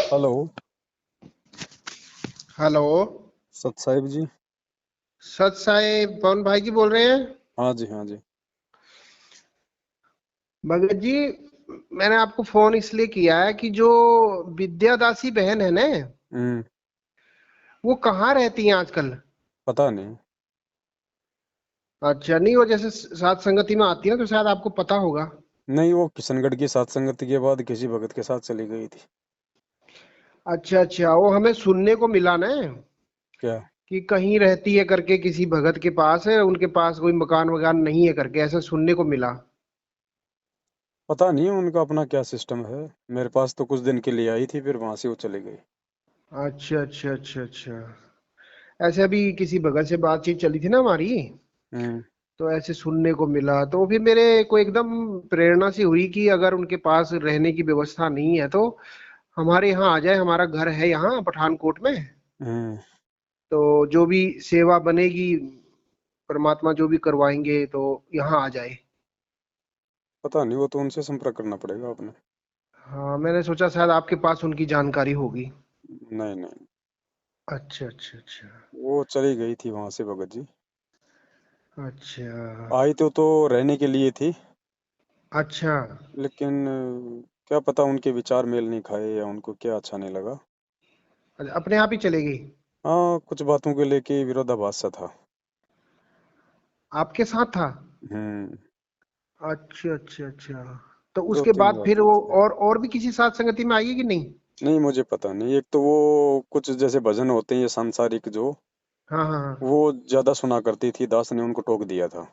Hello. Hello. सत साहिब जी। सत साहेब पवन भाई जी बोल रहे हैं? हाँ जी, हाँ जी। भगत जी, मैंने आपको फोन इसलिए किया है कि जो विद्या दासी बहन है ना, हम्म। वो कहाँ रहती हैं आजकल? पता नहीं। अच्छा, नहीं वो जैसे सात संगति में आती है ना, तो शायद आपको पता होगा। नहीं, वो किशनगढ़ की सात संगति के बाद किसी भगत के साथ चली गई थी। अच्छा अच्छा, वो हमें सुनने को मिला ना क्या? कि कहीं रहती है करके, किसी भगत के पास है, उनके पास कोई मकान वकान नहीं है करके, ऐसा सुनने को मिला। पता नहीं उनका अपना क्या सिस्टम है। मेरे पास तो कुछ दिन के लिए आई थी, फिर वहां से वो चली गई। अच्छा अच्छा अच्छा अच्छा। ऐसे अभी किसी भगत से बातचीत चली थी ना हमारी, हम्म। तो ऐसे सुनने को मिला, तो फिर मेरे को एकदम प्रेरणा सी हुई कि अगर उनके पास रहने की व्यवस्था नहीं है तो हमारे यहाँ आ जाए। हमारा घर है यहाँ पठानकोट में, हम्म। तो जो भी सेवा बनेगी, परमात्मा जो भी करवाएंगे, तो यहाँ आ जाए। पता नहीं, वो तो उनसे संपर्क करना पड़ेगा आपने। हाँ, मैंने सोचा शायद आपके पास उनकी जानकारी होगी। नहीं नहीं। अच्छा अच्छा अच्छा। वो चली गई थी वहां से भगत जी। अच्छा आई तो रहने के लिए थी। अच्छा लेकिन क्या पता उनके विचार मेल नहीं खाए या उनको क्या अच्छा नहीं लगा। अच्छा, अपने आप ही चले गई? हाँ, कुछ बातों को लेके विरोधाभास सा था। आपके साथ था? हम्म। अच्छा अच्छा अच्छा। तो दो उसके तीन बाद फिर बातें वो थी। और भी किसी साथ संगति में आई है कि नहीं? नहीं, मुझे पता नहीं। एक तो वो कुछ जैसे भजन होते हैं ये सांसारिक जो, हाँ हाँ हाँ। वो ज्यादा सुना करती थी। दास ने उनको टोक दिया था।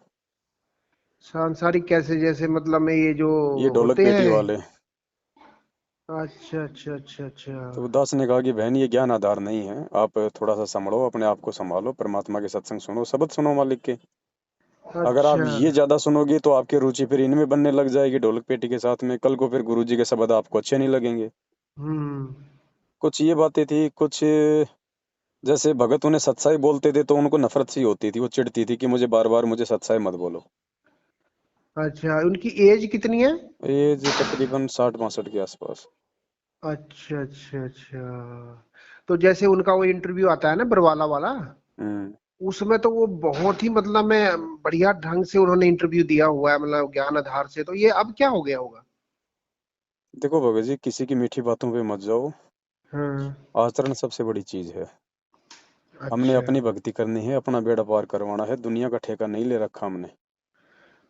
सांसारिक कैसे? जैसे मतलब में ये जो ये ढोलक होते पेटी हैं? वाले। अच्छा अच्छा अच्छा अच्छा। तो दास ने कहा कि बहन ये ज्ञान आधार नहीं है, आप थोड़ा सा संभलो, अपने आप को संभालो, परमात्मा के सत्संग सुनो, शब्द सुनो मालिक के। अगर आप अच्छा। ये ज्यादा सुनोगे तो आपकी रुचि फिर इनमें बनने लग जाएगी, ढोलक पेटी के साथ में। कल को फिर गुरु जी के शब्द आपको अच्छे नहीं लगेंगे। हम्म। कुछ ये बातें थी। कुछ जैसे भगत उन्हें सत्साई बोलते थे तो उनको नफरत सी होती थी, वो चिढ़ती थी कि मुझे बार बार मुझे सत्साई मत बोलो। अच्छा, उनकी एज कितनी है? एज तकरीबन 60-62 के आसपास। अच्छा अच्छा अच्छा। तो जैसे उनका वो इंटरव्यू आता है ना, बरवाला वाला, हम्म। उसमें तो वो बहुत ही मतलब में बढ़िया ढंग से उन्होंने इंटरव्यू दिया हुआ है, मतलब ज्ञान आधार से। तो ये अब क्या हो गया होगा? देखो भगत जी, किसी की मीठी बातों पे मत जाओ। हाँ। आचरण सबसे बड़ी चीज है। हमने अच्छा। अपनी भक्ति करनी है, अपना बेड़ा पार करवाना है, दुनिया का ठेका नहीं ले रखा हमने।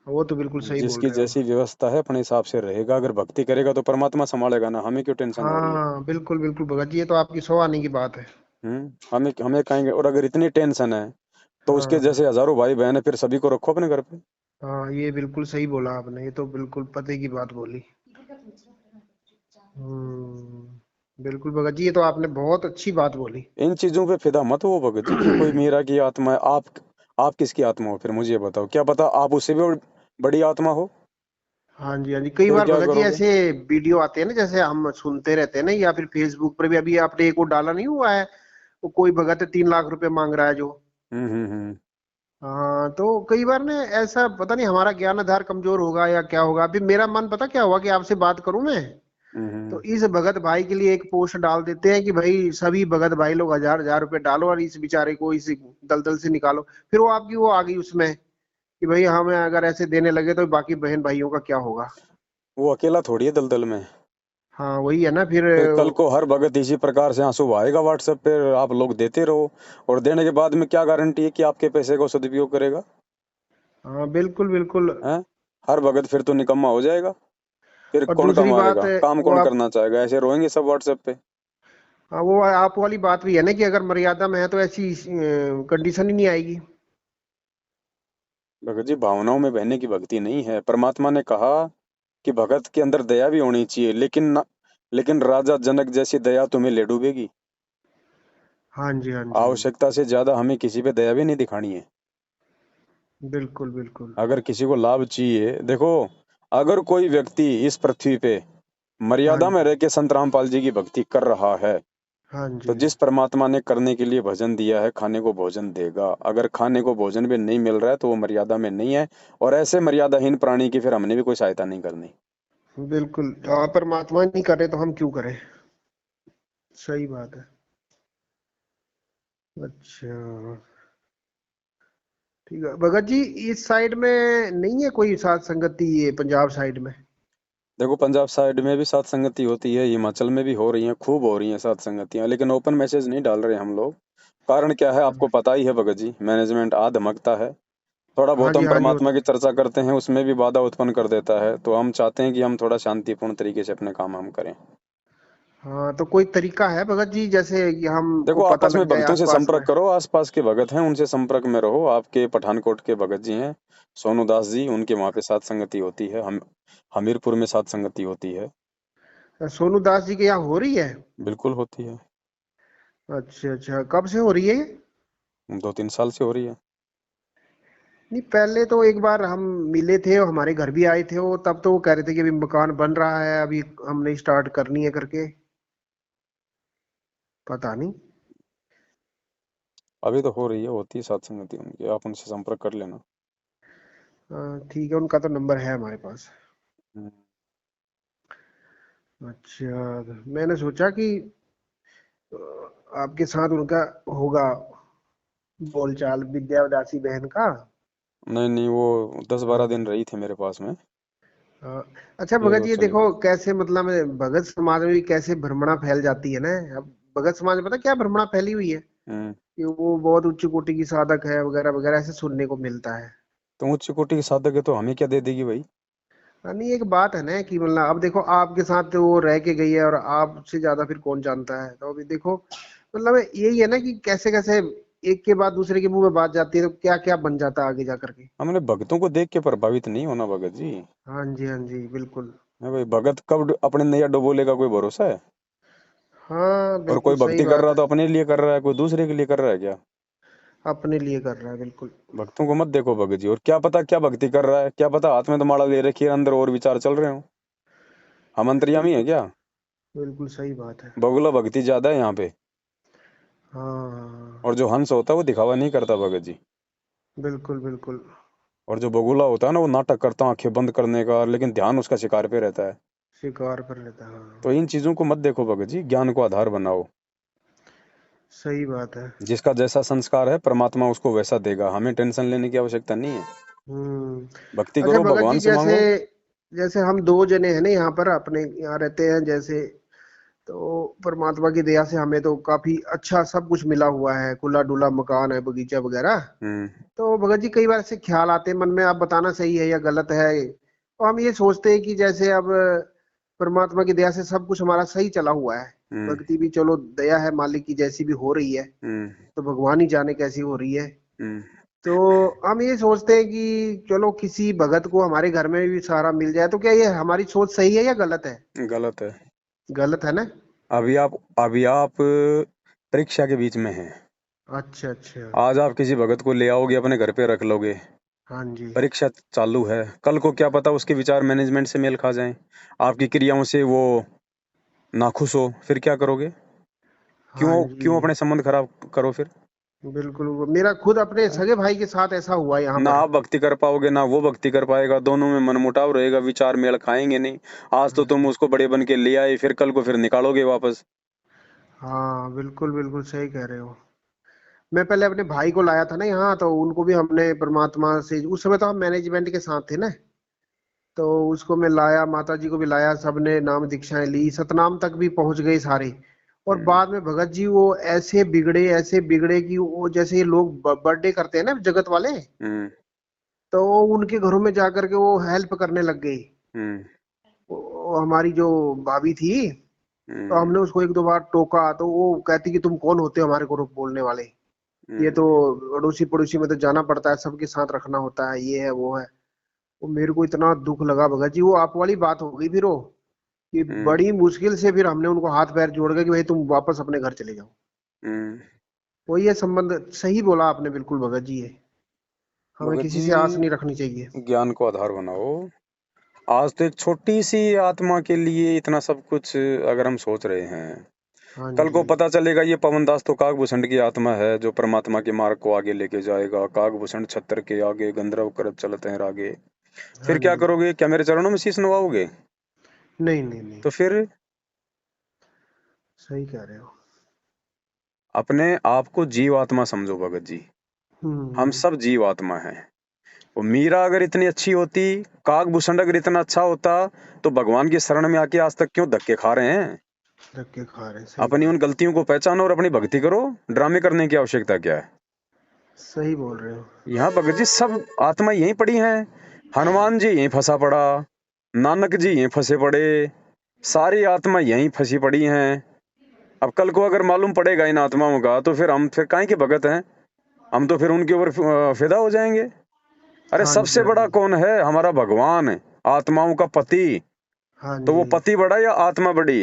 वो तो बिल्कुल सही बोल जिसकी रहे हैं जैसी आप। व्यवस्था है अपने हिसाब से रहेगा। अगर भक्ति करेगा तो परमात्मा संभालेगा ना, हमें क्यों टेंशन हो रही है? हाँ बिल्कुल बिल्कुल भगत जी, ये तो आपकी सौ आने की बात है। हमें हमें कहेंगे। और अगर इतनी टेंशन है तो उसके हाँ जैसे हजारों भाई बहन है, फिर सभी को रखो अपने घर पे। हाँ, ये बिल्कुल सही बोला आपने, ये तो बिल्कुल पते की बात बोली। बिल्कुल भगत जी, ये तो आपने बहुत अच्छी बात बोली। इन चीजों पे फिदा मत हो भगत जी कि कोई मीरा की आत्मा है। आप किसकी आत्मा हो? फिर मुझे ये बताओ, क्या पता आप उससे भी बड़ी आत्मा हो। हाँ जी हाँ जी, कई फिर बार क्या भगत जी करोगे? ऐसे वीडियो आते हैं ना, जैसे हम सुनते रहते हैं ना, या फिर फेसबुक पर भी अभी आपने एक वो डाला नहीं हुआ है, वो कोई भगत 3 लाख रुपए मांग रहा है जो। हम्म। हाँ, तो कई बार ना ऐसा, पता नहीं हमारा ज्ञान आधार कमजोर होगा या क्या होगा। अभी मेरा मन पता क्या हुआ कि आपसे बात करूं मैं, तो हम्म। इस भगत भाई के लिए एक पोस्ट डाल देते हैं कि भाई सभी भगत भाई लोग 1,000 1,000 रुपए डालो और इस बेचारे को इस दलदल से निकालो। फिर वो आपकी वो आ गई उसमें कि भाई हमें अगर ऐसे देने लगे तो बाकी बहन भाइयों का क्या होगा। वो अकेला थोड़ी है दलदल में। हाँ वही है ना फिर। फिर कल को हर भगत इसी प्रकार से आंसू बहाएगा व्हाट्सएप पे, आप लोग देते रहो। और देने के बाद में क्या गारंटी है कि आपके पैसे को सदुपयोग करेगा? हाँ बिल्कुल बिल्कुल। हैं? हर भगत फिर तो निकम्मा हो जाएगा। फिर और कौन दूसरी बात कमाएगा? है, काम वो कौन आप, करना चाहेगा? ऐसे रोएंगे सब व्हाट्सएप पे। हाँ, वो आप वाली बात भी है ना कि अगर मर्यादा में है तो ऐसी कंडीशन ही नहीं आएगी। भगत जी, भावनाओं में बहने की भक्ति नहीं है। परमात्मा ने कहा कि भगत के अंदर दया भी होनी चाहिए, लेकिन राजा जनक जैसी दया तुम्हें ले डूबेगी। हाँ जी हाँ जी हाँ जी। आवश्यकता से ज्यादा हमें किसी पे दया भी नहीं दिखानी है। बिल्कुल बिल्कुल। अगर किसी को लाभ चाहिए, देखो, अगर कोई व्यक्ति इस पृथ्वी पे हाँ मर्यादा में जी रह के संत रामपाल जी की भक्ति कर रहा है, हाँ तो जी। जिस परमात्मा ने करने के लिए भजन दिया है, खाने को भोजन देगा। अगर खाने को भोजन भी नहीं मिल रहा है तो वो मर्यादा में नहीं है। और ऐसे मर्यादाहीन प्राणी की फिर हमने भी कोई सहायता नहीं करनी। बिल्कुल, हाँ, परमात्मा नहीं करे तो हम क्यों करें। सही बात है। अच्छा, ठीक है भगत जी। इस साइड में नहीं है कोई साथ संगति, ये पंजाब साइड में? देखो पंजाब साइड में भी सात संगति होती है, हिमाचल में भी हो रही हैं, खूब हो रही हैं सात संगतियां, लेकिन ओपन मैसेज नहीं डाल रहे हम लोग। कारण क्या है आपको पता ही है भगत जी, मैनेजमेंट आ धमकता है। थोड़ा हाँ बहुत जी, हम हाँ जी, वो परमात्मा तो की है। चर्चा करते हैं, उसमें भी बाधा उत्पन्न कर देता है, तो हम चाहते हैं कि हम थोड़ा शांतिपूर्ण तरीके से अपने काम हम करें। हाँ, तो कोई तरीका है भगत जी, जैसे कि हमको देखो पता आपस में लग जाए भक्तों से आसपास संपर्क में? करो, आसपास के भगत हैं उनसे संपर्क में रहो। आपके पठानकोट के भगत जी हैं सोनू दास जी, उनके वहाँ पे सात संगति होती है। हम हमीरपुर में सात संगति होती है। सोनू दास जी के यहाँ हो रही है? बिल्कुल होती है। अच्छा अच्छा, कब से हो रही है ये? 2-3 साल से हो रही है। नहीं, पहले तो एक बार हम मिले थे और हमारे घर भी आए थे वो, तब तो वो कह रहे थे कि अभी मकान बन रहा है, अभी हमने स्टार्ट करनी है करके। पता नहीं। अभी तो हो रही है, होती है सात संगति उनकी, आप उनसे संपर्क कर लेना। ठीक है, उनका तो नंबर है हमारे पास। हम्म। अच्छा, मैंने सोचा कि अ, आपके साथ उनका होगा बोलचाल, विद्या उदासी बहन का। नहीं नहीं, वो 10-12 दिन हाँ। रही थी मेरे पास में, हाँ। अच्छा फिर भगत वो जी, ये चली देखो गई। कैसे मतलब भगत समाज में भी कैसे भ्रमणा फैल जाती है ना। अब भगत समाज में पता क्या भ्रमणा फैली हुई है, हम्म। कि वो बहुत उच्च कोटि की साधक है वगैरह वगैरह, ऐसे सुनने को मिलता है। तो उच्च कोटि के साधक है तो हमें क्या दे देगी भाई? नहीं, एक बात है ना कि मतलब अब देखो आपके साथ तो वो रह के गई है, और आपसे ज्यादा फिर कौन जानता है। तो अभी देखो मतलब यही है ना कि कैसे कैसे एक के बाद दूसरे के मुंह में बात जाती है, तो क्या क्या बन जाता है आगे जा करके। हमने भक्तों को देख के प्रभावित नहीं होना भगत जी। हाँ जी, हाँ जी, बिल्कुल। है भाई, भगत कब अपने नैया डुबोलेगा कोई भरोसा है? हाँ, और बिल्कुल कोई सही भक्ति कर बात रहा है। तो अपने लिए कर रहा है, कोई दूसरे के लिए कर रहा है क्या? अपने लिए कर रहा है, बिल्कुल। भक्तों को मत देखो भगत जी, और क्या पता क्या भक्ति कर रहा है, क्या पता हाथ में तो माला ले रखी है, अंदर और विचार चल रहे हो। हम अंतर्यामी है बिल्कुल, क्या? बिल्कुल सही बात है। बगुला भक्ति ज्यादा है यहाँ पे। हाँ, और जो हंस होता है वो दिखावा नहीं करता भगत जी। बिल्कुल बिल्कुल। और जो बगुला होता है ना, वो नाटक करता है आंखें बंद करने का, लेकिन ध्यान उसका शिकार पे रहता है। स्वीकार कर लेता है, हाँ। तो इन चीजों को मत देखो भगत जी, ज्ञान को आधार बनाओ। सही बात है। जिसका जैसा संस्कार है परमात्मा उसको वैसा देगा, हमें टेंशन लेने की आवश्यकता नहीं है। हम्म। भक्ति अच्छा करो, भगत भगवान जी, से जैसे मांगो। जैसे हम दो जने हैं ना यहाँ पर, अपने यहाँ रहते हैं जैसे, तो परमात्मा की दया से हमें तो काफी अच्छा सब कुछ मिला हुआ है, खुला डुला मकान है, बगीचा वगैरह। हम्म। तो भगत जी कई बार ऐसे ख्याल आते हैं मन में, आप बताना सही है या गलत है। तो हम ये सोचते हैं कि जैसे अब परमात्मा की दया से सब कुछ हमारा सही चला हुआ है, हम्म। भक्ति भी चलो दया है मालिक की जैसी भी हो रही है, हम्म। तो भगवान ही जाने कैसी हो रही है। हम्म। तो हम ये सोचते हैं कि चलो किसी भगत को हमारे घर में भी सहारा मिल जाए, तो क्या ये हमारी सोच सही है या गलत है? गलत है। गलत है ना? अभी आप परीक्षा के बीच में हैं। अच्छा अच्छा। आज आप किसी भगत को ले आओगे अपने घर पे रख लोगे, हाँ जी, परीक्षा चालू है, कल को क्या पता उसके विचार मैनेजमेंट से मेल खा जाएं, आपकी क्रियाओं से वो नाखुश हो, फिर क्या करोगे? हाँ क्यों जी, क्यों अपने संबंध खराब करो फिर? बिल्कुल। वो मेरा खुद अपने सगे भाई के साथ ऐसा हुआ यहाँ ना पर। आप भक्ति कर पाओगे ना वो भक्ति कर पाएगा, दोनों में मनमुटाव रहेगा, विचार मेल खाएंगे नहीं। आज तो तुम उसको बड़े बन के ले आए, फिर कल को फिर निकालोगे वापस। हाँ, बिल्कुल बिल्कुल सही कह रहे हो। मैं पहले अपने भाई को लाया था ना यहाँ, तो उनको भी हमने परमात्मा से, उस समय तो हम मैनेजमेंट के साथ थे ना, तो उसको मैं लाया, माता जी को भी लाया, सबने नाम दीक्षाएं ली, सतनाम तक भी पहुंच गए सारे। और हम्म। बाद में भगत जी वो ऐसे बिगड़े कि वो जैसे ये लोग बर्थडे करते हैं ना जगत वाले, हम्म। तो उनके घरों में जाकर के वो हेल्प करने लग गई। हम्म। वो हमारी जो भाभी थी, तो हम्म। हमने उसको एक दो बार टोका, तो वो कहती कि तुम कौन होते हो हमारे को बोलने वाले, ये हम्म। तो अड़ोसी पड़ोसी में तो जाना पड़ता है, सबके साथ रखना होता है, ये है वो है। वो मेरे को इतना दुख लगा भगत जी, वो आप वाली बात हो गई फिर वो, कि हम्म। बड़ी मुश्किल से फिर हमने उनको हाथ पैर जोड़ के कि भाई तुम वापस अपने घर चले जाओ। हम्म। वो ये संबंध सही बोला आपने, बिल्कुल भगत जी ये हमें भगत किसी जी, से आस नहीं रखनी चाहिए। ज्ञान को आधार बनाओ। आज तो एक छोटी सी आत्मा के लिए इतना सब कुछ अगर हम सोच रहे हैं, हाँ कल को जी, पता चलेगा ये पवनदास तो कागभूषण की आत्मा है जो परमात्मा के मार्ग को आगे लेके जाएगा। कागभूषण छत्र के आगे गंधर्व करत चलते हैं रागे। हाँ फिर क्या जी। करोगे? क्या मेरे चरणों में शीश नवाओगे? नहीं नहीं नहीं। तो फिर सही कह रहे हो। अपने आप को जीवात्मा समझो भगत जी, हम सब जीवात्मा हैं। वो मीरा अगर इतनी अच्छी होती, काकभूषण अगर इतना अच्छा होता, तो भगवान की शरण में आके आज तक क्यों धक्के खा रहे हैं? धक्के खा रहे हैं, सही अपनी उन बात। गलतियों को पहचानो और अपनी भक्ति करो। ड्रामे करने की आवश्यकता क्या है? सही बोल रहे हो। यहाँ भगत जी सब आत्मा यहीं पड़ी हैं। हनुमान जी यहीं फंसा पड़ा, नानक जी यहीं फंसे पड़े, सारी आत्मा यहीं फंसी पड़ी हैं। अब कल को अगर मालूम पड़ेगा इन आत्माओं का, तो फिर हम फिर काहे के भगत हैं? हम तो फिर उनके ऊपर फिदा हो जाएंगे। अरे हाँ जी, सबसे हाँ बड़ा जी। कौन है? हमारा भगवान, आत्माओं का पति। हाँ तो वो जी, पति बड़ा या आत्मा बड़ी?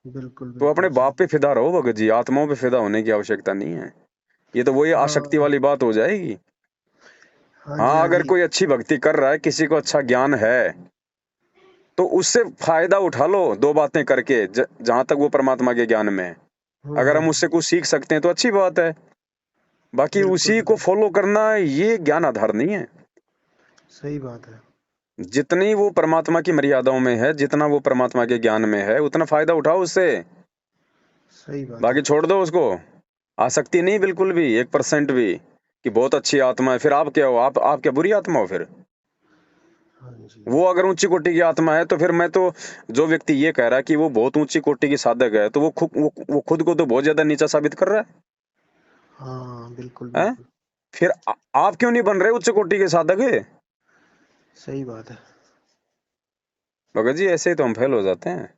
बिल्कुल तो अपने बिल्कुल सही। बाप पे फिदा रहो भगत जी, आत्माओं पे फिदा होने की आवश्यकता नहीं है। ये तो वही आसक्ति हाँ वाली बात हो जाएगी। हाँ जी, हाँ, हाँ अगर जी। कोई अच्छी भक्ति कर रहा है, किसी को अच्छा ज्ञान है, तो उससे फायदा उठा लो, दो बातें करके, जहां तक वो परमात्मा के ज्ञान में है। अगर हम उससे कुछ सीख सकते हैं तो अच्छी बात है। बाकी बिल्कुल उसी को बिल्कुल फॉलो करना, ये ज्ञान आधार नहीं है। सही बात है। जितनी वो परमात्मा की मर्यादाओं में है, जितना वो परमात्मा के ज्ञान में है, उतना फायदा उठाओ उससे। सही बात बाकी है। छोड़ दो उसको। आसक्ति नहीं बिल्कुल भी, 1% भी, कि बहुत अच्छी आत्मा है। फिर आप क्या हो? आप क्या बुरी आत्मा हो फिर? हाँ जी। वो अगर ऊंची कोटि की आत्मा है, तो फिर मैं तो, जो व्यक्ति ये कह रहा है कि वो बहुत ऊंची कोटि की साधक है, तो वो खुद को तो बहुत ज्यादा नीचा साबित कर रहा हाँ, बिल्कुल है। बिल्कुल फिर आप क्यों नहीं बन रहे उच्च कोटि के साधक? सही बात है। भगत जी ऐसे ही तो हम फेल हो जाते हैं।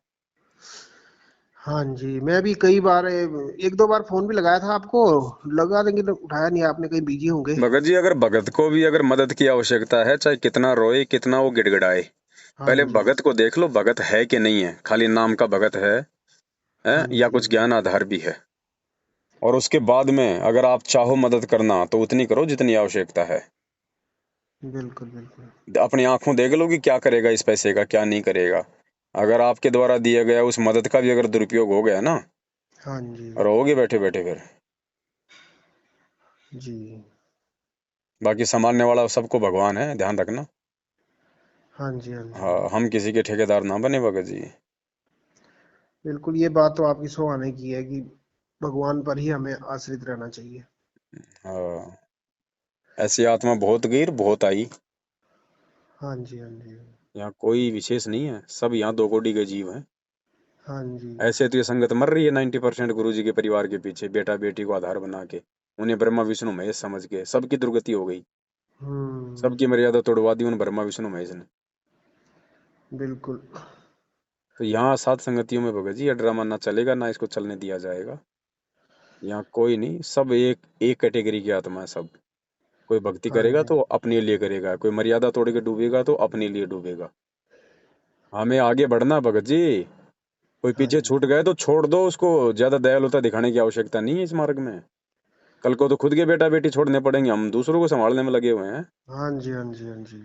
हाँ जी, मैं भी कई बार एक दो बार फोन भी लगाया था आपको, लगा देंगे तो उठाया नहीं आपने, कहीं बिजी होंगे। भगत जी अगर भगत को भी अगर मदद की आवश्यकता है, चाहे कितना रोए, कितना वो गिड़गिड़ाए, हाँ पहले जी, भगत को देख लो, भगत है कि नहीं है, खाली नाम का भगत है हाँ या जी, हाँ कुछ जी। ज्ञान आधार भी है। और उसके बाद में अगर आप चाहो मदद करना, तो उतनी करो जितनी आवश्यकता है। बिल्कुल बिल्कुल। अपनी आंखों देख लो कि क्या करेगा इस पैसे का, क्या नहीं करेगा। अगर आपके द्वारा दिया गया उस मदद का भी अगर दुरुपयोग हो गया ना, हाँ जी, रहोगे बैठे बैठे फिर। जी। बाकी संभालने वाला सबको भगवान है, ध्यान रखना। हाँ जी, हाँ जी। हाँ, हम किसी के ठेकेदार ना बने भगत जी। बिल्कुल, ये बात तो आपकी सौ आने की है कि भगवान पर ही हमें आश्रित रहना चाहिए। हाँ, ऐसी आत्मा बहुत गई और बहुत आई। हाँ जी, हाँ जी। यहाँ कोई विशेष नहीं है, सब यहाँ दो कोटि के जीव हैं। हाँ जी। ऐसे तो ये संगत मर रही है 90% गुरु जी के परिवार के पीछे, बेटा बेटी को आधार बना के, उन्हें ब्रह्मा विष्णु महेश समझ के सबकी दुर्गति हो गई। हम्म। सबकी मर्यादा तोड़वा दी उन ब्रह्मा विष्णु महेश ने। बिल्कुल। तो यहाँ सात संगतियों में भगत जी ये ड्रामा ना चलेगा, ना इसको चलने दिया जाएगा। यहाँ कोई नहीं, सब एक एक कैटेगरी की आत्मा है सब। कोई भक्ति हाँ करेगा जी, तो अपने लिए करेगा, कोई मर्यादा तोड़ के डूबेगा तो अपने लिए डूबेगा। हमें आगे बढ़ना भगत जी। कोई हाँ पीछे जी। छूट गए तो छोड़ दो उसको, ज्यादा दयालुता दिखाने की आवश्यकता नहीं है इस मार्ग में। कल को तो खुद के बेटा बेटी छोड़ने पड़ेंगे, हम दूसरों को संभालने में लगे हुए हैं। हाँ जी, हाँ जी, हाँ जी।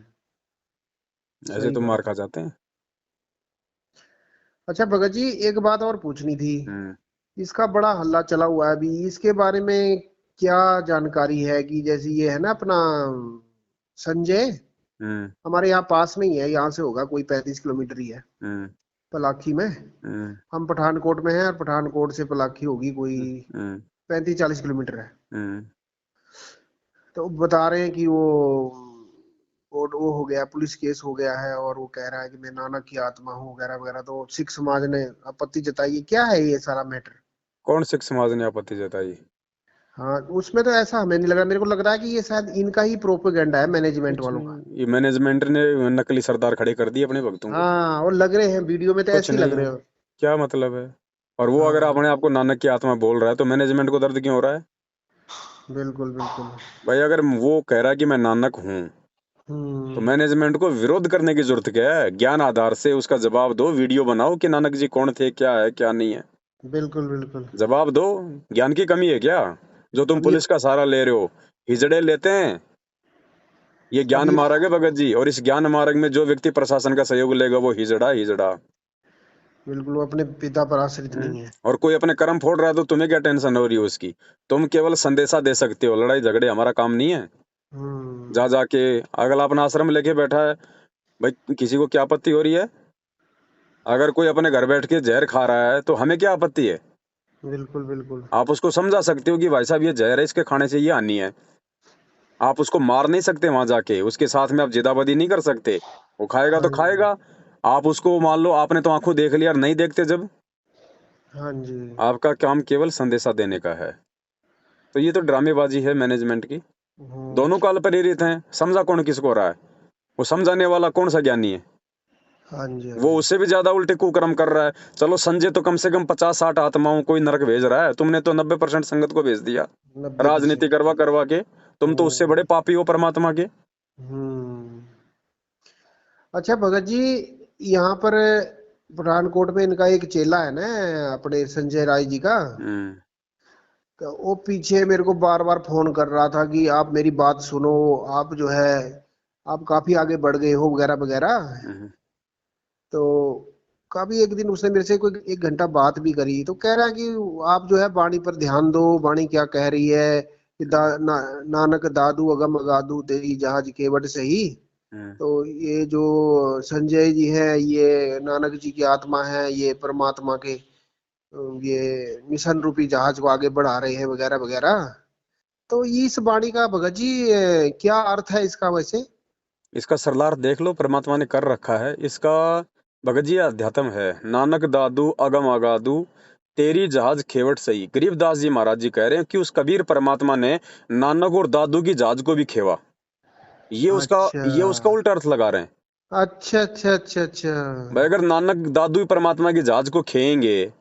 ऐसे सही तो मार बात खा है। जाते हैं। अच्छा भगत जी, एक बात और पूछनी थी। हम्म। इसका बड़ा हल्ला चला हुआ है अभी, इसके बारे में क्या जानकारी है? कि जैसे ये है ना अपना संजय, हम्म। हमारे यहाँ पास में ही है, यहाँ से होगा कोई 35 किलोमीटर ही है, हम्म। पलाखी में। हम्म। हम पठानकोट में हैं, और पठानकोट से पलाखी होगी कोई हम्म। 35-40 किलोमीटर है। हम्म। तो बता रहे हैं कि वो हो गया, पुलिस केस हो गया है, और वो कह रहा है कि मैं नानक की आत्मा हूँ वगैरह वगैरह। तो सिख समाज ने आपत्ति जताई है। क्या है ये सारा मैटर? कौन सिख समाज ने आपत्ति जताई? हाँ, उसमें तो ऐसा हमें नहीं लग रहा, मेरे को लग रहा है कि ये शायद इनका ही प्रोपेगेंडा है, मैनेजमेंट कुछ वालों का। नहीं, ये मैनेजमेंट ने नकली सरदार खड़े कर दिए अपने भक्तों को। हाँ, और लग रहे हैं वीडियो में तो कुछ ऐसे ही लग नहीं रहे है, हो। क्या मतलब है? और वो अगर हाँ, अपने आप को नानक की आत्मा बोल रहा है, तो मैनेजमेंट को दर्द क्यों हो रहा है? बिल्कुल बिल्कुल। भाई अगर वो कह रहा है कि मैं नानक हूँ, तो हम्म। मैनेजमेंट को विरोध करने की जरूरत क्या है? ज्ञान आधार से उसका जवाब दो, वीडियो बनाओ कि नानक जी कौन थे, क्या है क्या नहीं है, बिल्कुल बिल्कुल। जवाब दो। ज्ञान की कमी है क्या, जो तुम अब ये पुलिस का सहारा ले रहे हो? हिजड़े लेते हैं। ये अब ज्ञान ये मार्ग है भगत जी, और इस ज्ञान मार्ग में जो व्यक्ति प्रशासन का सहयोग लेगा, वो हिजड़ा हिजड़ा बिल्कुल, वो अपने पिता पर आश्रित है। नहीं है। और कोई अपने कर्म फोड़ रहा है, तो तुम्हें क्या टेंशन हो रही है उसकी? तुम केवल संदेशा दे सकते हो, लड़ाई झगड़े हमारा काम नहीं है। जा हम्म। जाके अगला अपना आश्रम लेके बैठा है, भाई किसी को क्या आपत्ति हो रही है? अगर कोई अपने घर बैठ के जहर खा रहा है तो हमें क्या आपत्ति है? बिल्कुल बिल्कुल। आप उसको समझा सकते हो कि भाई साहब ये जहर है, इसके खाने से ये हानि है। आप उसको मार नहीं सकते वहां जाके, उसके साथ में आप जिदाबदी नहीं कर सकते। वो खाएगा हाँ तो जी। खाएगा। आप उसको मान लो आपने तो आंखों देख लिया और नहीं देखते जब, हाँ जी। आपका काम केवल संदेशा देने का है। तो ये तो ड्रामेबाजी है मैनेजमेंट की। हम्म। दोनों काल प्रेरित हैं, समझा कौन किसको रहा है? वो समझाने वाला कौन सा ज्ञानी है? हाँ जी। हाँ वो जी। उससे भी ज्यादा उल्टे कुकर्म कर रहा है। चलो संजय तो कम से कम 50-60 आत्माओं को ही नरक भेज रहा है, तुमने तो 90% संगत को भेज दिया 90%। राजनीति करवा करवा के। तुम तो उससे हम्म। बड़े पापी हो परमात्मा के। हम्म। अच्छा भगत जी, यहाँ पर पठानकोट में इनका एक चेला है ना, अपने संजय राय जी का। हम्म। तो वो पीछे मेरे को बार बार फोन कर रहा था कि आप मेरी बात सुनो, आप जो है आप काफी आगे बढ़ गए हो वगैरह वगैरह। हम्म। तो काफी एक दिन उसने मेरे से कोई 1 घंटा बात भी करी, तो कह रहा है कि आप जो है वाणी पर ध्यान दो, वाणी क्या कह रही है कि नानक दादू अगम अगादू तेरी जहाज केवट सही। हम्म। तो ये जो संजय जी है, ये नानक जी की आत्मा है, ये परमात्मा के ये मिशन रूपी जहाज को आगे बढ़ा रहे हैं वगैरह वगैरह। तो इस वाणी का भगत जी क्या अर्थ है इसका वैसे? इसका सरलार देख लो, परमात्मा ने कर रखा है इसका। भगत जी अध्यात्म है। नानक दादू अगम अगादू तेरी जहाज खेवट सही। गरीबदास जी महाराज जी कह रहे हैं कि उस कबीर परमात्मा ने नानक और दादू की जहाज को भी खेवा। अच्छा ये उसका उल्टा अर्थ लगा रहे हैं। अच्छा अच्छा अच्छा अच्छा। भाई अगर नानक दादू ही परमात्मा की जहाज को खेएंगे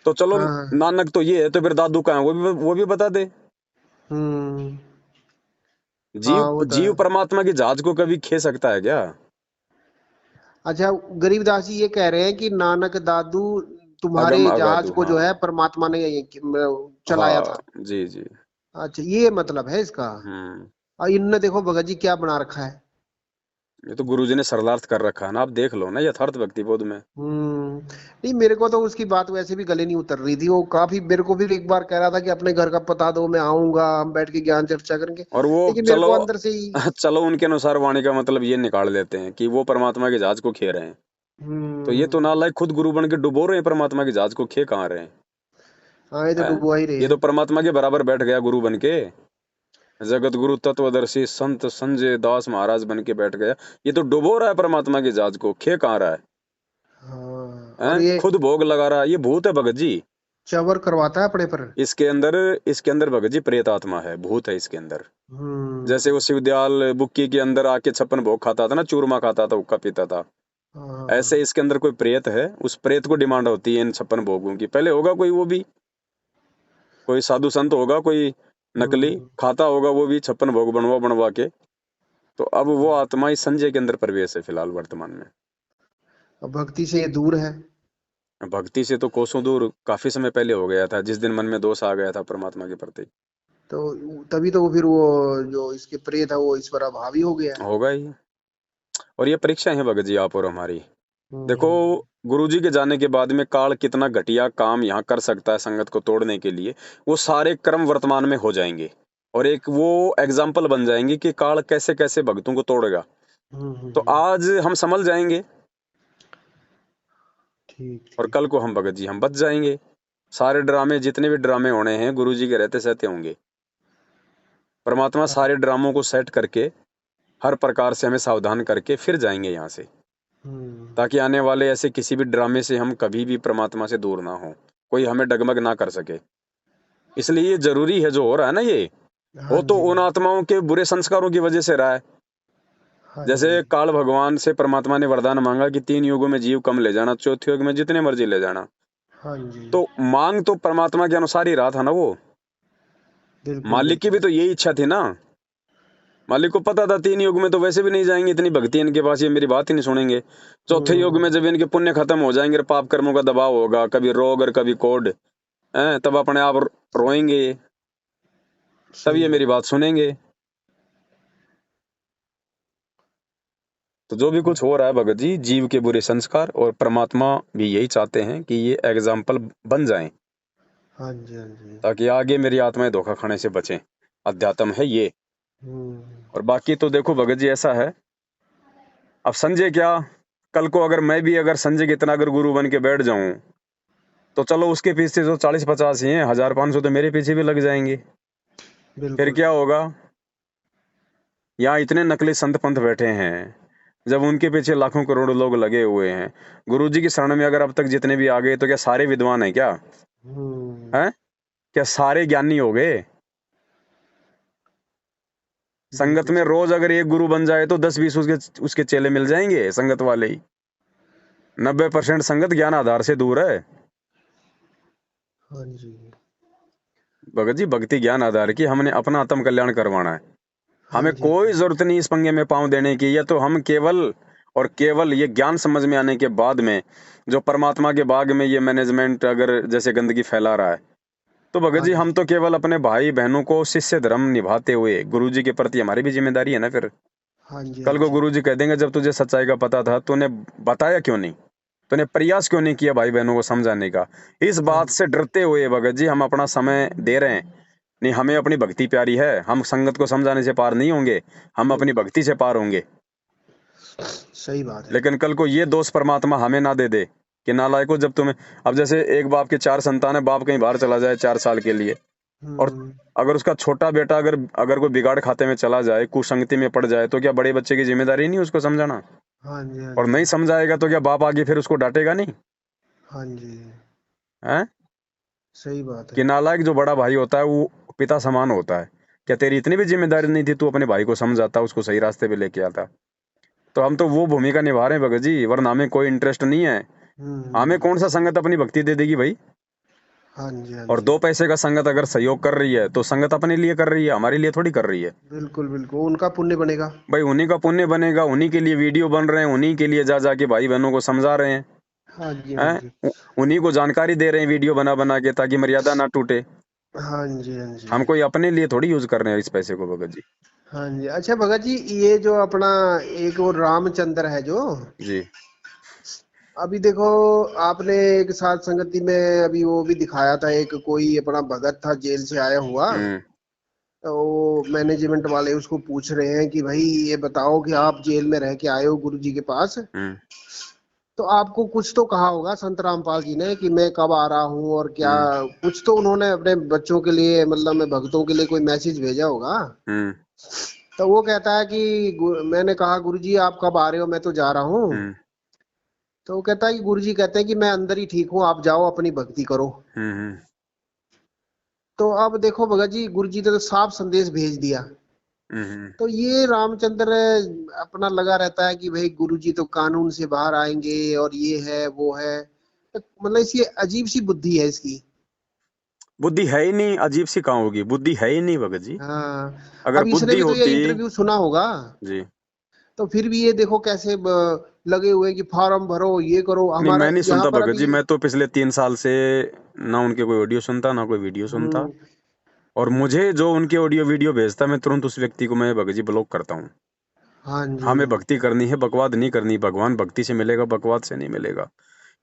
तो चलो, हाँ। नानक तो ये है तो फिर दादू कहाँ है वो भी बता दे। हम्म। हाँ जीव वो तो जीव है। परमात्मा की जहाज को कभी खे सकता है क्या? अच्छा, गरीबदास जी ये कह रहे हैं कि नानक दादू तुम्हारे अगम जहाज अगाधु, को हाँ। जो है परमात्मा ने चलाया हाँ था। जी जी। अच्छा, ये मतलब है इसका। हम्म। और इनने देखो भगत जी क्या बना रखा है। ये तो गुरुजी ने सरलार्थ कर रखा है ना, आप देख लो ना यथार्थ भक्ति बोध में। नहीं, मेरे को तो उसकी बात वैसे भी गले नहीं उतर रही थी। वो काफी मेरे को भी एक बार कह रहा था कि अपने घर का पता दो, मैं आऊंगा, हम बैठ के ज्ञान चर्चा करेंगे। और वो लेकिन मेरे चलो को अंदर से ही। चलो उनके अनुसार वाणी का मतलब ये निकाल लेते हैं कि वो परमात्मा के जहाज को खे रहे हैं। तो ये तो हम्म। नालायक खुद गुरु बन के डुबो रहे हैं परमात्मा के जहाज को, खे कहाँ रहे हैं? हाँ, ये तो हैं? डुबवा ही रहे ये तो हैं। परमात्मा के बराबर बैठ गया गुरु बन के। जगत गुरु तत्वदर्शी संत संजय दास महाराज बन के बैठ गया। ये तो डुबो रहा है परमात्मा के जहाज को, खे कहाँ रहा है? हाँ, और हैं? ये खुद भोग लगा रहा है, ये भूत है भगत जी। चवर करवाता है अपने पर। इसके अंदर इसके अंदर भगत जी प्रेत आत्मा है, भूत है इसके अंदर। जैसे वो हम्म। शिवदयाल बुक्की के अंदर आके 56 भोग खाता था ना, चूरमा खाता था, हुक्का पीता था। ऐसे हाँ। इसके अंदर कोई प्रेत है, उस प्रेत को डिमांड होती है इन 56 भोगों की। पहले होगा कोई, वो भी कोई साधु संत होगा, कोई नकली हम्म। खाता होगा, वो भी 56 भोग बनवा बनवा के। तो अब वो आत्मा इस संजय के अंदर प्रवेश है फिलहाल वर्तमान में। अब भक्ति से ये दूर है। भक्ति से तो कोसों दूर काफी समय पहले हो गया था, जिस दिन मन में दोष आ गया था परमात्मा के प्रति। तो तभी तो वो फिर वो जो इसके प्रेत है वो इस पर अभावी हो गया है। होगा ही। और ये परीक्षा है भगत जी आप और हमारी। देखो, हम्म। गुरुजी के जाने के बाद में काल कितना घटिया काम यहाँ कर सकता है संगत को तोड़ने के लिए, वो सारे कर्म वर्तमान में हो जाएंगे। और एक वो एग्जाम्पल बन जाएंगे कि काल कैसे कैसे भक्तों को तोड़ेगा। तो हम्म। आज हम संभल जाएंगे ठीक और ठीक। कल को हम भगत जी हम बच जाएंगे। सारे ड्रामे, जितने भी ड्रामे होने हैं, गुरुजी के रहते सहते होंगे। परमात्मा हाँ। सारे ड्रामों को सेट करके हर प्रकार से हमें सावधान करके फिर जाएंगे यहाँ से, हम्म। ताकि आने वाले ऐसे किसी भी ड्रामे से हम कभी भी परमात्मा से दूर ना हो, कोई हमें डगमग ना कर सके। इसलिए ये जरूरी है जो हो रहा है ना ये, हाँ वो तो जी। उन आत्माओं के बुरे संस्कारों की वजह से रहा है। हाँ जैसे जी। काल भगवान से परमात्मा ने वरदान मांगा कि 3 युगों में जीव कम ले जाना, चौथे युग में जितने मर्जी ले जाना। हाँ जी। तो मांग तो परमात्मा के अनुसार ही रहा था ना वो। बिल्कुल मालिक की भी बिल्कुल। तो यही इच्छा थी ना। मालिक को पता था 3 युग में तो वैसे भी नहीं जाएंगे, इतनी भक्ति है इनके पास, ये मेरी बात ही नहीं सुनेंगे। चौथे युग में हम्म। जब इनके पुण्य खत्म हो जाएंगे और पाप कर्मों का दबाव होगा, कभी रोग और कभी कोढ़, तब अपने आप रोएंगे, तब सही ये मेरी बात। बात सुनेंगे। तो जो भी कुछ हो रहा है भगत जी, जीव के बुरे संस्कार, और परमात्मा भी यही चाहते हैं कि ये एग्जाम्पल बन जाएं, हाँ जी। हाँ जी। ताकि आगे मेरी आत्माएं धोखा खाने से बचें। अध्यात्म है ये। हम्म। और बाकी तो देखो भगत जी ऐसा है, अब संजय क्या, कल को अगर मैं भी अगर संजय की इतना अगर गुरु बन के बैठ जाऊं, तो चलो उसके पीछे जो 40-50 ही हैं, 1000-500 तो मेरे पीछे भी लग जाएंगे। फिर बिल्कुल। क्या होगा? यहाँ इतने नकली संत पंथ बैठे हैं, जब उनके पीछे लाखों करोड़ों लोग लगे हुए हैं। गुरुजी की शरण में अगर अब तक जितने भी आ गए, तो क्या सारे विद्वान हैं क्या? हैं? क्या सारे ज्ञानी हो गए? संगत बिल्कुल में सही। रोज अगर एक गुरु बन जाए तो 10-20 उसके चेले मिल जाएंगे संगत वाले ही। 90% संगत ज्ञान आधार से दूर है। हाँ जी। भगत जी, भक्ति ज्ञान आधार की, हमने अपना आत्म कल्याण करवाना है। हाँ हमें जी। कोई जरूरत नहीं इस पंगे में पांव देने की। या तो हम केवल और केवल ये ज्ञान समझ में आने के बाद में, जो परमात्मा के बाग में ये मैनेजमेंट अगर जैसे गंदगी फैला रहा है, तो भगत हाँ जी जी। हम तो केवल अपने भाई बहनों को शिष्य धर्म निभाते हुए गुरुजी के प्रति हमारी भी जिम्मेदारी है ना। फिर हाँ जी। हाँ कल को जी। गुरुजी कह देंगे, जब तुझे सच्चाई का पता था, तूने बताया क्यों नहीं? तूने प्रयास क्यों नहीं किया भाई बहनों को समझाने का? इस हाँ बात जी। से डरते हुए भगत जी हम अपना समय दे रहे हैं। नहीं, हमें अपनी भक्ति प्यारी है, हम संगत को समझाने से पार नहीं होंगे, हम अपनी बिल्कुल भक्ति से पार होंगे। सही बात है। लेकिन कल को ये दोष परमात्मा हमें ना दे दे कि नालायको, जब तुम्हें, अब जैसे एक बाप के 4 संतान है, बाप कहीं बाहर चला जाए 4 साल के लिए, और हम्म। अगर उसका छोटा बेटा अगर अगर कोई बिगाड़ खाते में चला जाए, कुसंगति में पड़ जाए, तो क्या बड़े बच्चे की जिम्मेदारी नहीं उसको समझाना? हाँ जी। हाँ और जी। नहीं समझाएगा तो क्या बाप आगे फिर उसको डांटेगा नहीं? हाँ जी। है सही बात कि है। नालायक जो बड़ा भाई होता है वो पिता समान होता है। क्या तेरी इतनी भी जिम्मेदारी नहीं थी, तू अपने भाई को समझाता, उसको सही रास्ते पे लेके आता? तो हम तो वो भूमिका निभा रहे हैं भगत जी, वरना हमें कोई इंटरेस्ट नहीं है। हमें हम्म। कौन सा संगत अपनी भक्ति दे देगी भाई? हाँ जी। हाँ और जी। 2 पैसे का संगत अगर सहयोग कर रही है, तो संगत अपने लिए कर रही है, हमारे लिए थोड़ी कर रही है। बिल्कुल बिल्कुल उनका पुण्य बनेगा। भाई उन्हीं का पुण्य बनेगा, उन्हीं के लिए वीडियो बन रहे हैं, उन्हीं के लिए जा जाके भाई बहनों को समझा रहे हैं। हाँ जी। हाँ जी। हैं? उन्हीं को जानकारी दे रहे हैं वीडियो बना बना के, ताकि मर्यादा ना टूटे। हाँ जी। हाँ जी। हम कोई अपने लिए थोड़ी यूज कर रहे हैं इस पैसे को भगत जी। हाँ जी। अच्छा भगत जी, ये जो अपना एक वो रामचंद्र है जो, जी। अभी देखो, आपने एक साथ संगति में अभी वो भी दिखाया था, एक कोई अपना भगत था जेल से आया हुआ, हम्म। तो वो मैनेजमेंट वाले उसको पूछ रहे हैं कि भाई ये बताओ कि आप जेल में रह के आए हो गुरु जी के पास, हम्म। तो आपको कुछ तो कहा होगा संत रामपाल जी ने कि मैं कब आ रहा हूँ और क्या, हम्म। कुछ तो उन्होंने अपने बच्चों के लिए, मतलब मैं भक्तों के लिए कोई मैसेज भेजा होगा। हम्म। तो वो कहता है कि मैंने कहा गुरु जी आप कब आ रहे हो, मैं तो जा रहा हूँ। हम्म। तो वो कहता है कि गुरु जी कहते हैं कि मैं अंदर ही ठीक हूँ, आप जाओ अपनी भक्ति करो। हम्म। तो अब देखो भगत जी, गुरु जी ने तो साफ संदेश भेज दिया। हम्म। तो ये रामचंद्र अपना लगा रहता है कि भाई गुरुजी तो कानून से बाहर आएंगे और ये है वो है, तो मतलब इसकी अजीब सी बुद्धि है इसकी। बुद्धि है ही नहीं, अजीब सी कहाँ होगी? बुद्धि है ही नहीं भगत जी। हाँ। अगर अब इसने बुद्धि भी तो ये होती। इंटरव्यू सुना होगा, जी। तो फिर भी ये देखो कैसे लगे हुए कि फॉर्म भरो ये करो नहीं, हमारा मैं नहीं यहाँ सुनता पर भगत अभी। जी, मैं तो पिछले 3 साल से ना उनके कोई ऑडियो सुनता, ना कोई वीडियो सुनता। हम्म। और मुझे जो उनके ऑडियो वीडियो भेजता, मैं तुरंत उस व्यक्ति को मैं भगत जी ब्लॉक करता हूँ। हाँ जी। हमें भक्ति करनी है, बकवाद नहीं करनी। भगवान भक्ति से मिलेगा, बकवाद से नहीं मिलेगा।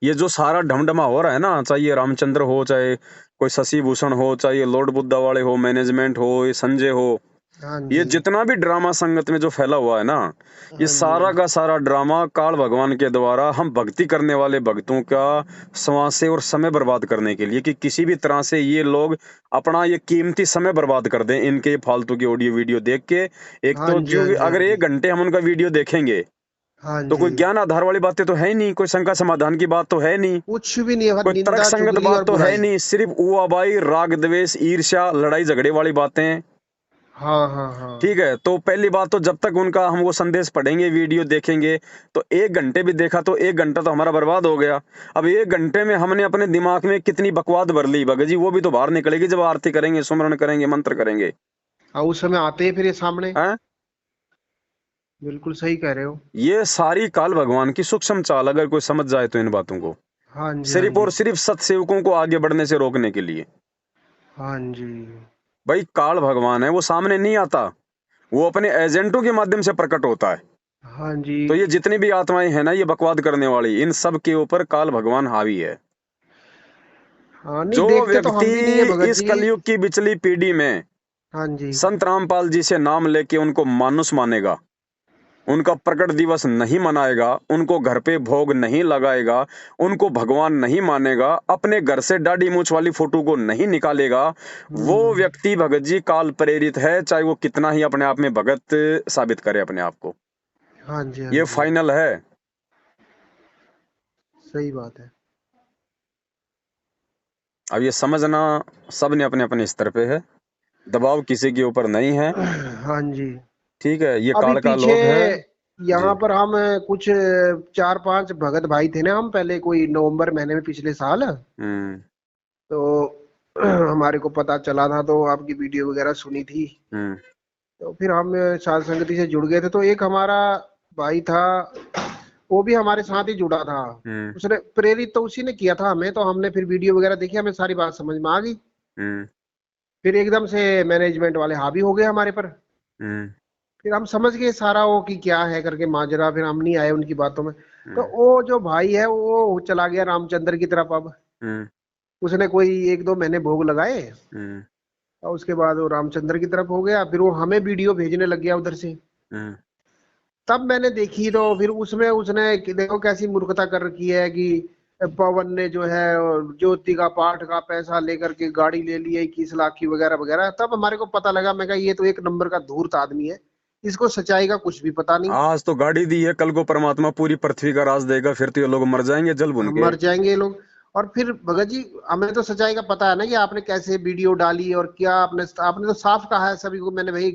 ये जो सारा ढमढमा हो रहा है ना, चाहे ये रामचंद्र हो, चाहे कोई शशि भूषण हो, चाहे ये लॉर्ड बुद्धा वाले हो, मैनेजमेंट हो, ये संजय हो, हाँ ये जी। जितना भी ड्रामा संगत में जो फैला हुआ है ना, ये हाँ जी। सारा का सारा ड्रामा काल भगवान के द्वारा हम भक्ति करने वाले भक्तों का श्वासें और समय बर्बाद करने के लिए, कि किसी भी तरह से ये लोग अपना ये कीमती समय बर्बाद कर दें इनके ये फालतू की ऑडियो वीडियो देख के। एक हाँ तो जी। हाँ जो जी। हाँ अगर जी। 1 घंटे हम उनका वीडियो देखेंगे, हाँ तो जी। कोई ज्ञान आधार वाली बातें तो है नहीं, कोई शंका समाधान की बात तो है नहीं, कुछ भी नहीं है, बस कोई तर्क निंदा संगत चुगली और बात तो है बुराई। नहीं, सिर्फ ऊआबाई, राग द्वेष, ईर्ष्या, लड़ाई झगड़े वाली बातें। हाँ हाँ हाँ। ठीक है, तो पहली बात तो जब तक उनका हम वो संदेश पढ़ेंगे, वीडियो देखेंगे, तो 1 घंटे भी देखा तो 1 घंटा तो हमारा बर्बाद हो गया। अब 1 घंटे में हमने अपने दिमाग में कितनी बकवाद भर ली भगत जी, वो भी तो बाहर निकलेगी जब आरती करेंगे, सुमरन करेंगे, मंत्र करेंगे। हाँ, उस समय आते हैं फिर ये सामने। हैं? बिल्कुल सही कह रहे हो। ये सारी काल भगवान की सूक्ष्म चाल, अगर कोई समझ जाए तो इन बातों को, हाँ जी। हाँ सिर्फ जी। और सिर्फ सत्सेवकों को आगे बढ़ने से रोकने के लिए। हाँ जी। भाई काल भगवान है, वो सामने नहीं आता, वो अपने एजेंटों के माध्यम से प्रकट होता है। हाँ जी। तो ये जितनी भी आत्माएं हैं ना, ये बकवाद करने वाली, इन सब के ऊपर काल भगवान हावी है। हाँ नहीं, जो देखते तो व्यक्ति हम भी नहीं है भगत इस जी। कलयुग की बिचली पीढ़ी में हाँ जी। संत रामपाल जी से नाम लेके उनको मानुस मानेगा, उनका प्रकट दिवस नहीं मनाएगा, उनको घर पे भोग नहीं लगाएगा, उनको भगवान नहीं मानेगा, अपने घर से दाढ़ी मूंछ वाली फोटो को नहीं निकालेगा, वो व्यक्ति भगत जी काल प्रेरित है, चाहे वो कितना ही अपने आप में भगत साबित करे अपने आप को। हाँ जी, हाँ ये जी, फाइनल है। सही बात है। अब ये समझना सब ने अपने अपने स्तर पे है, दबाव किसी के ऊपर नहीं है। हाँ जी। ठीक है, ये अभी काल का पीछे लोग है जी। यहाँ पर हम कुछ 4-5 भगत भाई थे ना, हम पहले कोई नवंबर महीने में पिछले साल, हम्म। तो हमारे को पता चला था, तो आपकी वीडियो वगैरह सुनी थी, हम्म। तो फिर हम साध संगति से जुड़ गए थे। तो एक हमारा भाई था, वो भी हमारे साथ ही जुड़ा था। हम्म। उसने प्रेरित तो उसी ने किया था हमें, तो हमने फिर वीडियो वगैरह देखी, हमें सारी बात समझ में आ गई। हम्म। फिर एकदम से मैनेजमेंट वाले हावी हो गए हमारे पर। हम्म। फिर हम समझ गए सारा वो कि क्या है करके माजरा, फिर हम नहीं आए उनकी बातों में। तो हम्म। वो जो भाई है वो चला गया रामचंद्र की तरफ। अब हम्म। उसने कोई 1-2 महीने भोग लगाए, हम्म। और उसके बाद वो रामचंद्र की तरफ हो गया। फिर वो हमें वीडियो भेजने लग गया उधर से। हम्म। तब मैंने देखी, तो फिर उसमें उसने देखो कैसी मूर्खता कर रखी है कि पवन ने जो है ज्योति का पाठ का पैसा लेकर के गाड़ी ले ली है 21 लाख की वगैरह वगैरह। तब हमारे को पता लगा, मैं कहा ये तो एक नंबर का धूर्त आदमी है, इसको सच्चाई का कुछ भी पता नहीं। आज तो गाड़ी दी है, कल को परमात्मा पूरी पृथ्वी का राज देगा, फिर तो ये लोग मर जाएंगे जल भुन हम के। मर जाएंगे ये लोग। और फिर भगत जी, हमें तो सच्चाई का पता है ना कि आपने कैसे वीडियो डाली और क्या आपने आपने तो साफ कहा है सभी को, मैंने भाई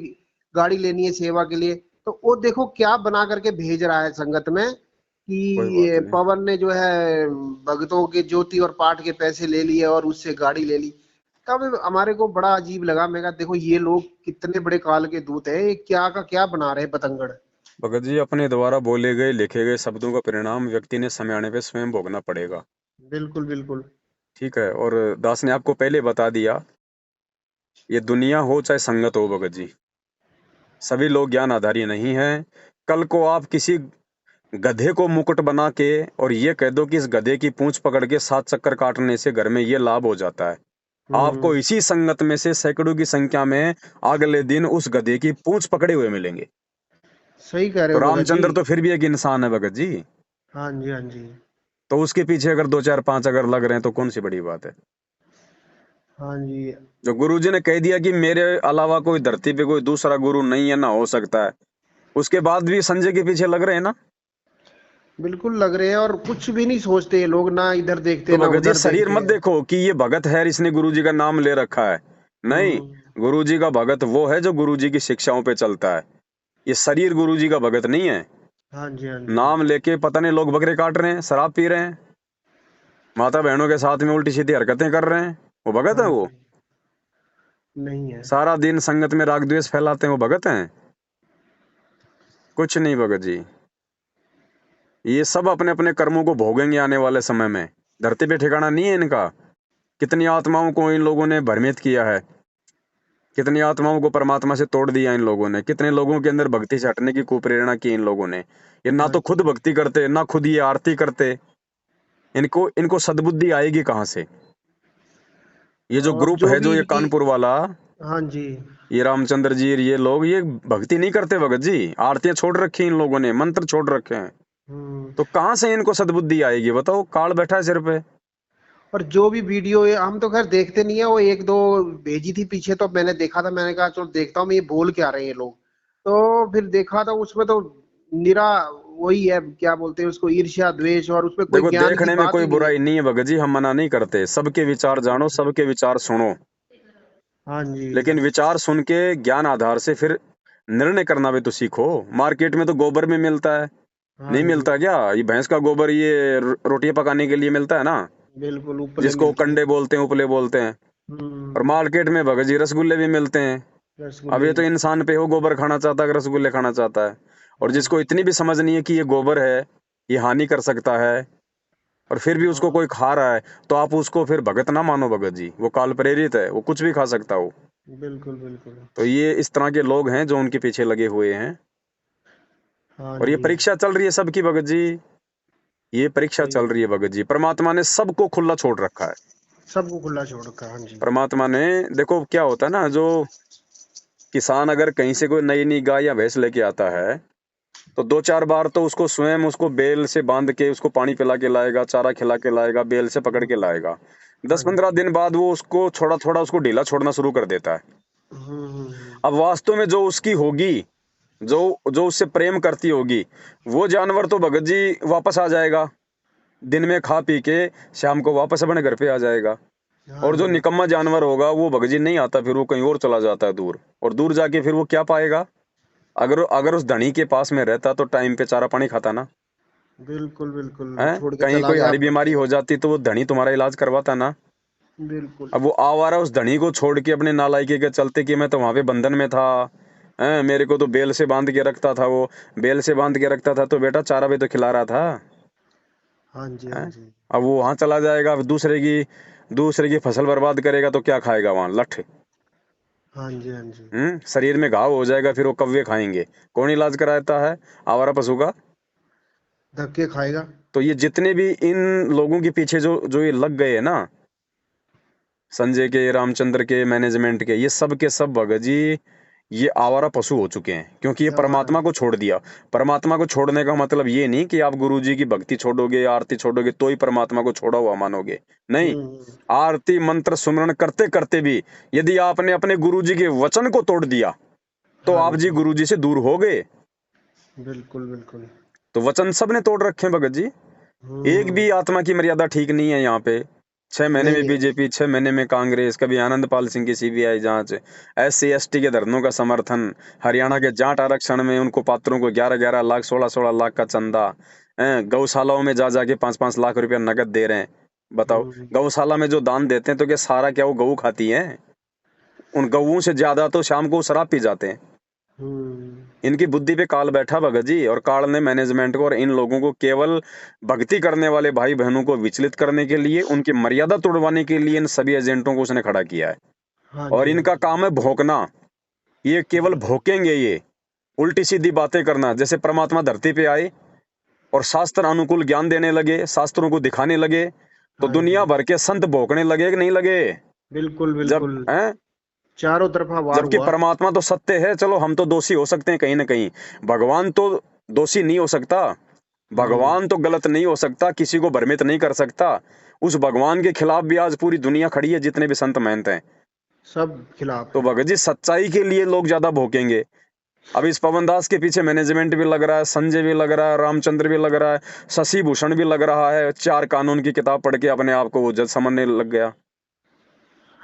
गाड़ी लेनी है सेवा के लिए। तो वो देखो क्या बना करके भेज रहा है संगत में कि कोई बात ये नहीं। पवन ने जो है भक्तों के ज्योति और पाठ के पैसे ले लिए और उससे गाड़ी ले ली। तब हमारे को बड़ा अजीब लगा। मैं कहा देखो ये लोग कितने बड़े काल के दूत है, ये क्या का क्या बना रहे हैं पतंगड़। भगत जी, अपने द्वारा बोले गए लिखे गए शब्दों का परिणाम व्यक्ति ने समय आने पे स्वयं भोगना पड़ेगा। बिल्कुल बिल्कुल। ठीक है, और दास ने आपको पहले बता दिया, ये दुनिया हो चाहे संगत हो भगत जी, सभी लोग ज्ञान आधारी नहीं हैं। कल को आप किसी गधे को मुकुट बना के और ये कह दो कि इस गधे की पूंछ पकड़ के 7 चक्कर काटने से घर में ये लाभ हो जाता है, आपको हम्म। इसी संगत में से सैकड़ों की संख्या में अगले दिन उस गधे की पूंछ पकड़े हुए मिलेंगे। सही कह रहे तो हो भगत जी। रामचंद्र तो फिर भी एक इंसान है भगत जी, हाँ जी, हाँ जी। तो उसके पीछे अगर 2 4 5 अगर लग रहे हैं तो कौन सी बड़ी बात है। हाँ जी। जो गुरुजी ने कह दिया कि मेरे अलावा कोई धरती पे कोई दूसरा गुरु नहीं है, ना हो सकता है, उसके बाद भी संजय के पीछे लग रहे हैं ना। बिल्कुल लग रहे हैं, और कुछ भी नहीं सोचते ये लोग, ना इधर देखते तो ना भगत जी उधर शरीर देखते मत हैं। देखो कि ये भगत है इसने गुरुजी का नाम ले रखा है, नहीं। हम्म। गुरुजी का भगत वो है जो गुरुजी की शिक्षाओं पे चलता है, ये शरीर गुरुजी का भगत नहीं है। हाँ जी, हाँ जी। नाम लेके पता नहीं लोग बकरे काट रहे हैं, शराब पी रहे हैं, माता बहनों के साथ में उल्टी सीधी हरकतें कर रहे हैं, वो भगत है हाँ वो। जी। नहीं है। सारा दिन संगत में राग द्वेष फैलाते हैं, वो भगत हैं? कुछ नहीं भगत जी, ये सब अपने अपने कर्मों को भोगेंगे आने वाले समय में, धरती पे ठिकाना नहीं है इनका। कितनी आत्माओं को इन लोगों ने भ्रमित किया है, कितनी आत्माओं को परमात्मा से तोड़ दिया इन लोगों ने, कितने लोगों के अंदर भक्ति से हटने की कुप्रेरणा की इन लोगों ने। ये ना हाँ तो खुद जी। भक्ति करते, ना खुद ये आरती करते, इनको इनको सद्बुद्धि आएगी कहाँ से। ये जो अब ग्रुप जो है, जो भी ये इनकी। कानपुर वाला, हाँ जी। ये रामचंद्र जी, ये लोग ये भक्ति नहीं करते भगत जी, आरतियां छोड़ रखी इन लोगों ने, मंत्र छोड़ रखे हैं। हम्म। तो कहाँ से इनको सद्बुद्धि आएगी बताओ, काल बैठा है सिर पे। और जो भी वीडियो है, हम तो खैर देखते नहीं है, वो 1-2 भेजी थी पीछे, तो मैंने देखा था, मैंने कहा चलो देखता हूँ मैं ये बोल क्या रहे हैं ये लोग। तो फिर देखा था उसमें तो निरा वही है, क्या बोलते हैं उसको, ईर्ष्या द्वेष, और उसमें कोई देखो, ज्ञान की देखने में बात कोई ही नहीं है। बुराई नहीं है भगत जी, हम मना नहीं करते, सबके विचार जानो, सबके विचार सुनो, हाँ जी। लेकिन विचार सुन के ज्ञान आधार से फिर निर्णय करना भी तो सीखो। मार्केट में तो गोबर भी मिलता है, हाँ नहीं जी। मिलता क्या? ये भैंस का गोबर, ये रोटियां पकाने के लिए मिलता है ना, बिल्कुल उपले जिसको मिलती है। कंडे बोलते हैं, उपले बोलते हैं। और हम्म। मार्केट में भगत जी रसगुल्ले भी मिलते हैं। अब रसगुल्ले ये तो मिलते हैं। इंसान पे हो, गोबर खाना चाहता है कि रसगुल्ले खाना चाहता है। और हाँ जिसको जी। इतनी भी समझ नहीं है कि ये गोबर है, ये हानि कर सकता है, और फिर भी उसको हाँ। कोई खा रहा है, तो आप उसको फिर भगत ना मानो भगत जी, वो काल प्रेरित है, वो कुछ भी खा सकता हो। बिल्कुल बिल्कुल। तो ये इस तरह के लोग हैं जो उनके पीछे लगे हुए हैं। हाँ और ये जी। परीक्षा चल रही है सबकी भगत जी, ये परीक्षा सही चल बात। रही है भगत जी। परमात्मा ने सबको खुला छोड़ रखा है। सबको खुला छोड़ रखा है, हाँ जी। परमात्मा ने, देखो क्या होता है ना, जो किसान अगर कहीं से कोई नई नई गाय या भैंस लेके आता है, तो 2-4 बार तो उसको स्वयं उसको बेल से बांध के उसको पानी पिला के लाएगा, चारा खिला के लाएगा, बेल से पकड़ के लाएगा। हाँ 10-15 दिन बाद वो उसको थोड़ा-थोड़ा उसको ढीला छोड़ना शुरू कर देता है। अब वास्तव में जो उसकी होगी, जो जो उससे प्रेम करती होगी, वो जानवर तो भगत जी वापस आ जाएगा। दिन में खा पी के शाम को वापस अपने घर पे आ जाएगा। हाँ और जो जी, निकम्मा जानवर होगा वो भगत जी नहीं आता, फिर वो कहीं और चला जाता है दूर। और दूर जाके फिर वो क्या पाएगा? अगर अगर उस धनी के पास में रहता तो टाइम पे चारा पानी खाता ना, बिल्कुल बिल्कुल है? छोड़ के कहीं चला कोई गया हरी आपको। बीमारी हो जाती तो वो धनी तुम्हारा इलाज करवाता ना। बिल्कुल। अब वो आवारा उस धनी को छोड़ के अपने नालायकी के चलते कि मैं तो वहां पे बंधन में था, हैं? मेरे को तो बेल से बांध के रखता था, वो बेल से बांध के रखता था तो बेटा चारा भी तो खिला रहा था, हाँ जी, हाँ हैं? जी। अब वो वहां चला जाएगा, अब दूसरे की फसल बर्बाद करेगा तो क्या खाएगा वहां? लठ। हाँ जी, हाँ जी। शरीर में घाव हो जाएगा, फिर वो कौवे खाएंगे। कौन इलाज कराता है? आवारा पशु का। धक्के खाएगा। तो ये जितने भी इन लोगों के पीछे जो जो ये लग गए हैं ना, संजय के, रामचंद्र के, मैनेजमेंट के, ये सब के सब भगत जी ये आवारा पशु हो चुके हैं, क्योंकि ये आवारा। परमात्मा को छोड़ दिया। परमात्मा को छोड़ने का मतलब ये नहीं कि आप गुरु जी की भक्ति छोड़ोगे, आरती छोड़ोगे तो ही परमात्मा को छोड़ा हुआ मानोगे, नहीं। हम्म। आरती मंत्र सुमरण करते करते भी यदि आपने अपने गुरु जी के वचन को तोड़ दिया तो हाँ आप जी जी, गुरु जी से दूर हो गए। बिल्कुल बिल्कुल। तो वचन सबने तोड़ रखे हैं भगत जी। एक भी हम्म। आत्मा की मर्यादा ठीक नहीं है यहाँ पे। 6 महीने में नहीं है। बीजेपी, 6 महीने में कांग्रेस, कभी आनंदपाल सिंह की सीबीआई जांच, SC ST के धरनों का समर्थन, हरियाणा के जाट आरक्षण में उनको पात्रों को 11-11 लाख, 16-16 लाख का चंदा, गौशालाओं में जा जाके 5-5 लाख रुपया नगद दे रहे हैं। बताओ, हम्म। गौशाला में जो दान देते हैं तो क्या सारा क्या वो गऊ खाती है? उन गऊओं से ज्यादा तो शाम को शराब पी जाते हैं। हम्म। इनकी बुद्धि पे काल बैठा भगत जी, और काल ने मैनेजमेंट को और इन लोगों को केवल भक्ति करने वाले भाई बहनों को विचलित करने के लिए, उनकी मर्यादा तोड़वाने के लिए इन सभी एजेंटों को उसने खड़ा किया है। हाँ और जी, हाँ इनका जी। काम है भौंकना। ये केवल भौंकेंगे, ये उल्टी सीधी बातें करना। जैसे परमात्मा धरती पे आए और शास्त्र अनुकूल ज्ञान देने लगे, शास्त्रों को दिखाने लगे, तो हाँ दुनिया जी, भर के संत भौंकने लगे कि नहीं लगे? बिल्कुल जब बिल्कुल। हैं, चारों तरफा वार जबकि हुआ। परमात्मा तो सत्य है। चलो हम तो दोषी हो सकते हैं कहीं ना कहीं, भगवान तो दोषी नहीं हो सकता। हम्म। भगवान तो गलत नहीं हो सकता, किसी को भ्रमित नहीं कर सकता। उस भगवान के खिलाफ भी आज पूरी दुनिया खड़ी है, जितने भी संत महंत हैं। सब खिलाफ तो है। भगत जी सच्चाई के लिए लोग ज्यादा भोंकेंगे। अब इस पवन दास के पीछे मैनेजमेंट भी लग रहा है, संजय भी लग रहा है, रामचंद्र भी लग रहा है, शशि भूषण भी लग रहा है। 4 कानून की किताब पढ़ के अपने आप को वो जज समझने लग गया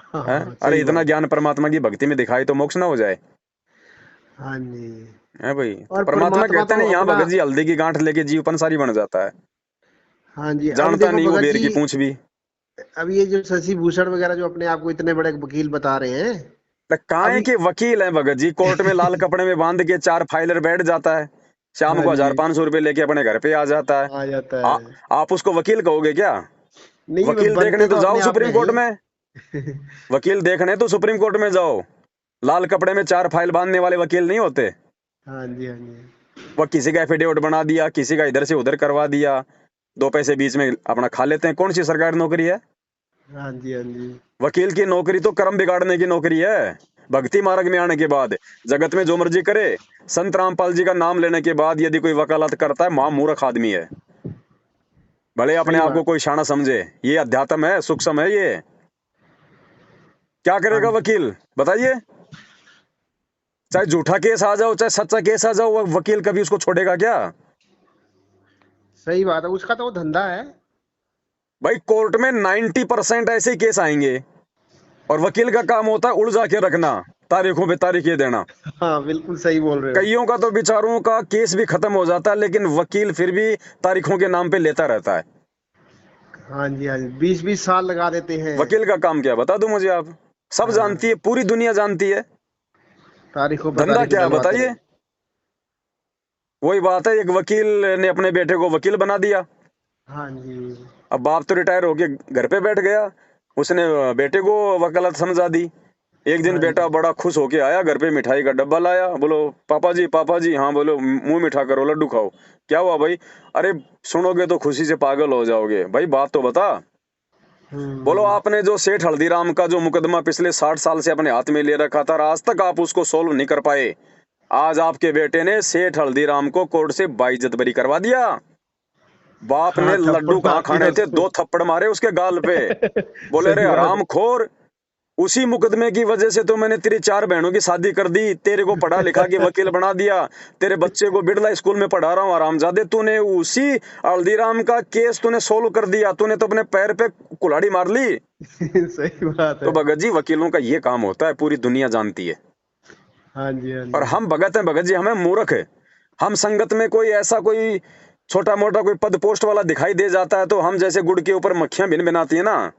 हाँ है। हाँ, अरे सही इतना बात। ज्ञान परमात्मा की भक्ति में दिखाई तो मोक्ष ना हो जाए, हाँ जी। है भाई? तो और परमात्मा परमात्मा कहते तो हैं नहीं, यहाँ अपना। भगत जी हल्दी की गांठ लेके जीव पंसारी बन जाता है। हाँ जी, अभी जानता देखो नहीं वो भगत बेर जी। की पूंछ भी। अब ये जो शशि भूषण वगैरह जो अपने आप को इतने बड़े वकील बता रहे हैं। तो काहे अभी। के वकील है भगत जी? कोर्ट में लाल कपड़े में बांध के 4 फाइलर बैठ जाता है, शाम हाँ को जी। 1,500 रुपए लेके अपने घर पे आ जाता है। आ जाता आ, है। आप उसको वकील कहोगे क्या? नहीं, वो वकील देखने बनते तो तो जाओ अपने आप में सुप्रीम है कोर्ट ही। में। वकील देखने तो सुप्रीम कोर्ट में जाओ। लाल कपड़े में 4 फाइल बांधने वाले वकील नहीं होते। हाँ जी, हाँ जी। वह किसी का एफिडेविट बना दिया, किसी का इधर से उधर करवा दिया, 2 पैसे बीच में अपना खा लेते हैं। कौन सी सरकारी नौकरी है? हाँ जी, हाँ जी। वकील की नौकरी तो कर्म बिगाड़ने की नौकरी है। भक्ति मार्ग में आने के बाद जगत में जो मर्जी करे। संत रामपाल जी का नाम लेने के बाद यदि कोई वकालत करता है, महा मूर्ख आदमी है। भले अपने सही आप को बात। कोई शाना समझे, ये अध्यात्म है, सूक्ष्म है ये। क्या हाँ करेगा जी। वकील बताइए? चाहे झूठा केस आ जाओ, चाहे सच्चा केस आ जाओ, वह वकील कभी उसको छोड़ेगा क्या? सही बात है, उसका तो वो धंधा है। भाई कोर्ट में 90% ऐसे ही केस आएंगे, और वकील का काम होता है उलझा के रखना, तारीखों पे तारीखें देना। हाँ, बिल्कुल सही बोल रहे हो। कईयों का तो बेचारों का केस भी खत्म हो जाता है, लेकिन वकील फिर भी तारीखों के नाम पे लेता रहता है। हाँ जी, हाँ जी, 20-20 साल लगा देते हैं। वकील का काम क्या बता दो मुझे आप? सब जानती हाँ। है, पूरी दुनिया जानती है। तारीखों पर धंधा तारीख क्या है डलवाते बताइए? रहे। वही बात है, एक वकील ने अपने बेटे को वकील बना दिया। हाँ जी। अब बाप तो रिटायर होके घर पे बैठ गया, उसने बेटे को वकालत समझा दी। एक दिन हाँ बेटा जी। बड़ा खुश होके आया, घर पे मिठाई का डब्बा लाया। बोलो पापा जी, पापा जी। हाँ बोलो, मुंह मीठा करो, लड्डू खाओ। क्या हुआ भाई? अरे सुनोगे तो खुशी से पागल हो जाओगे। भाई बात तो बता। बोलो, हम्म। आपने जो सेठ हल्दीराम का जो मुकदमा पिछले 60 साल से अपने हाथ में ले रखा था और आज तक आप उसको सोल्व नहीं कर पाए, आज आपके बेटे ने सेठ हल्दीराम को कोर्ट से बाइज्जत बरी करवा दिया। बाप हाँ, ने थप्पड़ लड्डू कहाँ मार दिया खाने थे, उसको। 2 थप्पड़ मारे उसके गाल पे। बोले रे सही बात है। हरामखोर, उसी मुकदमे की वजह से तो मैंने तेरी 4 बहनों की शादी कर दी, तेरे को पढ़ा लिखा के वकील बना दिया, तेरे बच्चे को बिड़ला स्कूल में पढ़ा रहा हूँ हरामजादे। तूने उसी हल्दीराम का केस तूने सोल्व कर दिया, तूने तो अपने पैर पे कुल्हाड़ी मार ली। सही बात तो है। भगत जी वकीलों का ये काम होता है, पूरी दुनिया जानती है। हाँ जी, हाँ और जी। हम भगत हैं भगत जी, हमें मूर्ख है। हम संगत में कोई ऐसा कोई छोटा मोटा कोई पद पोस्ट वाला दिखाई दे जाता है तो हम जैसे गुड़ के ऊपर मक्खियां भिन भिनाती है ना, हाँ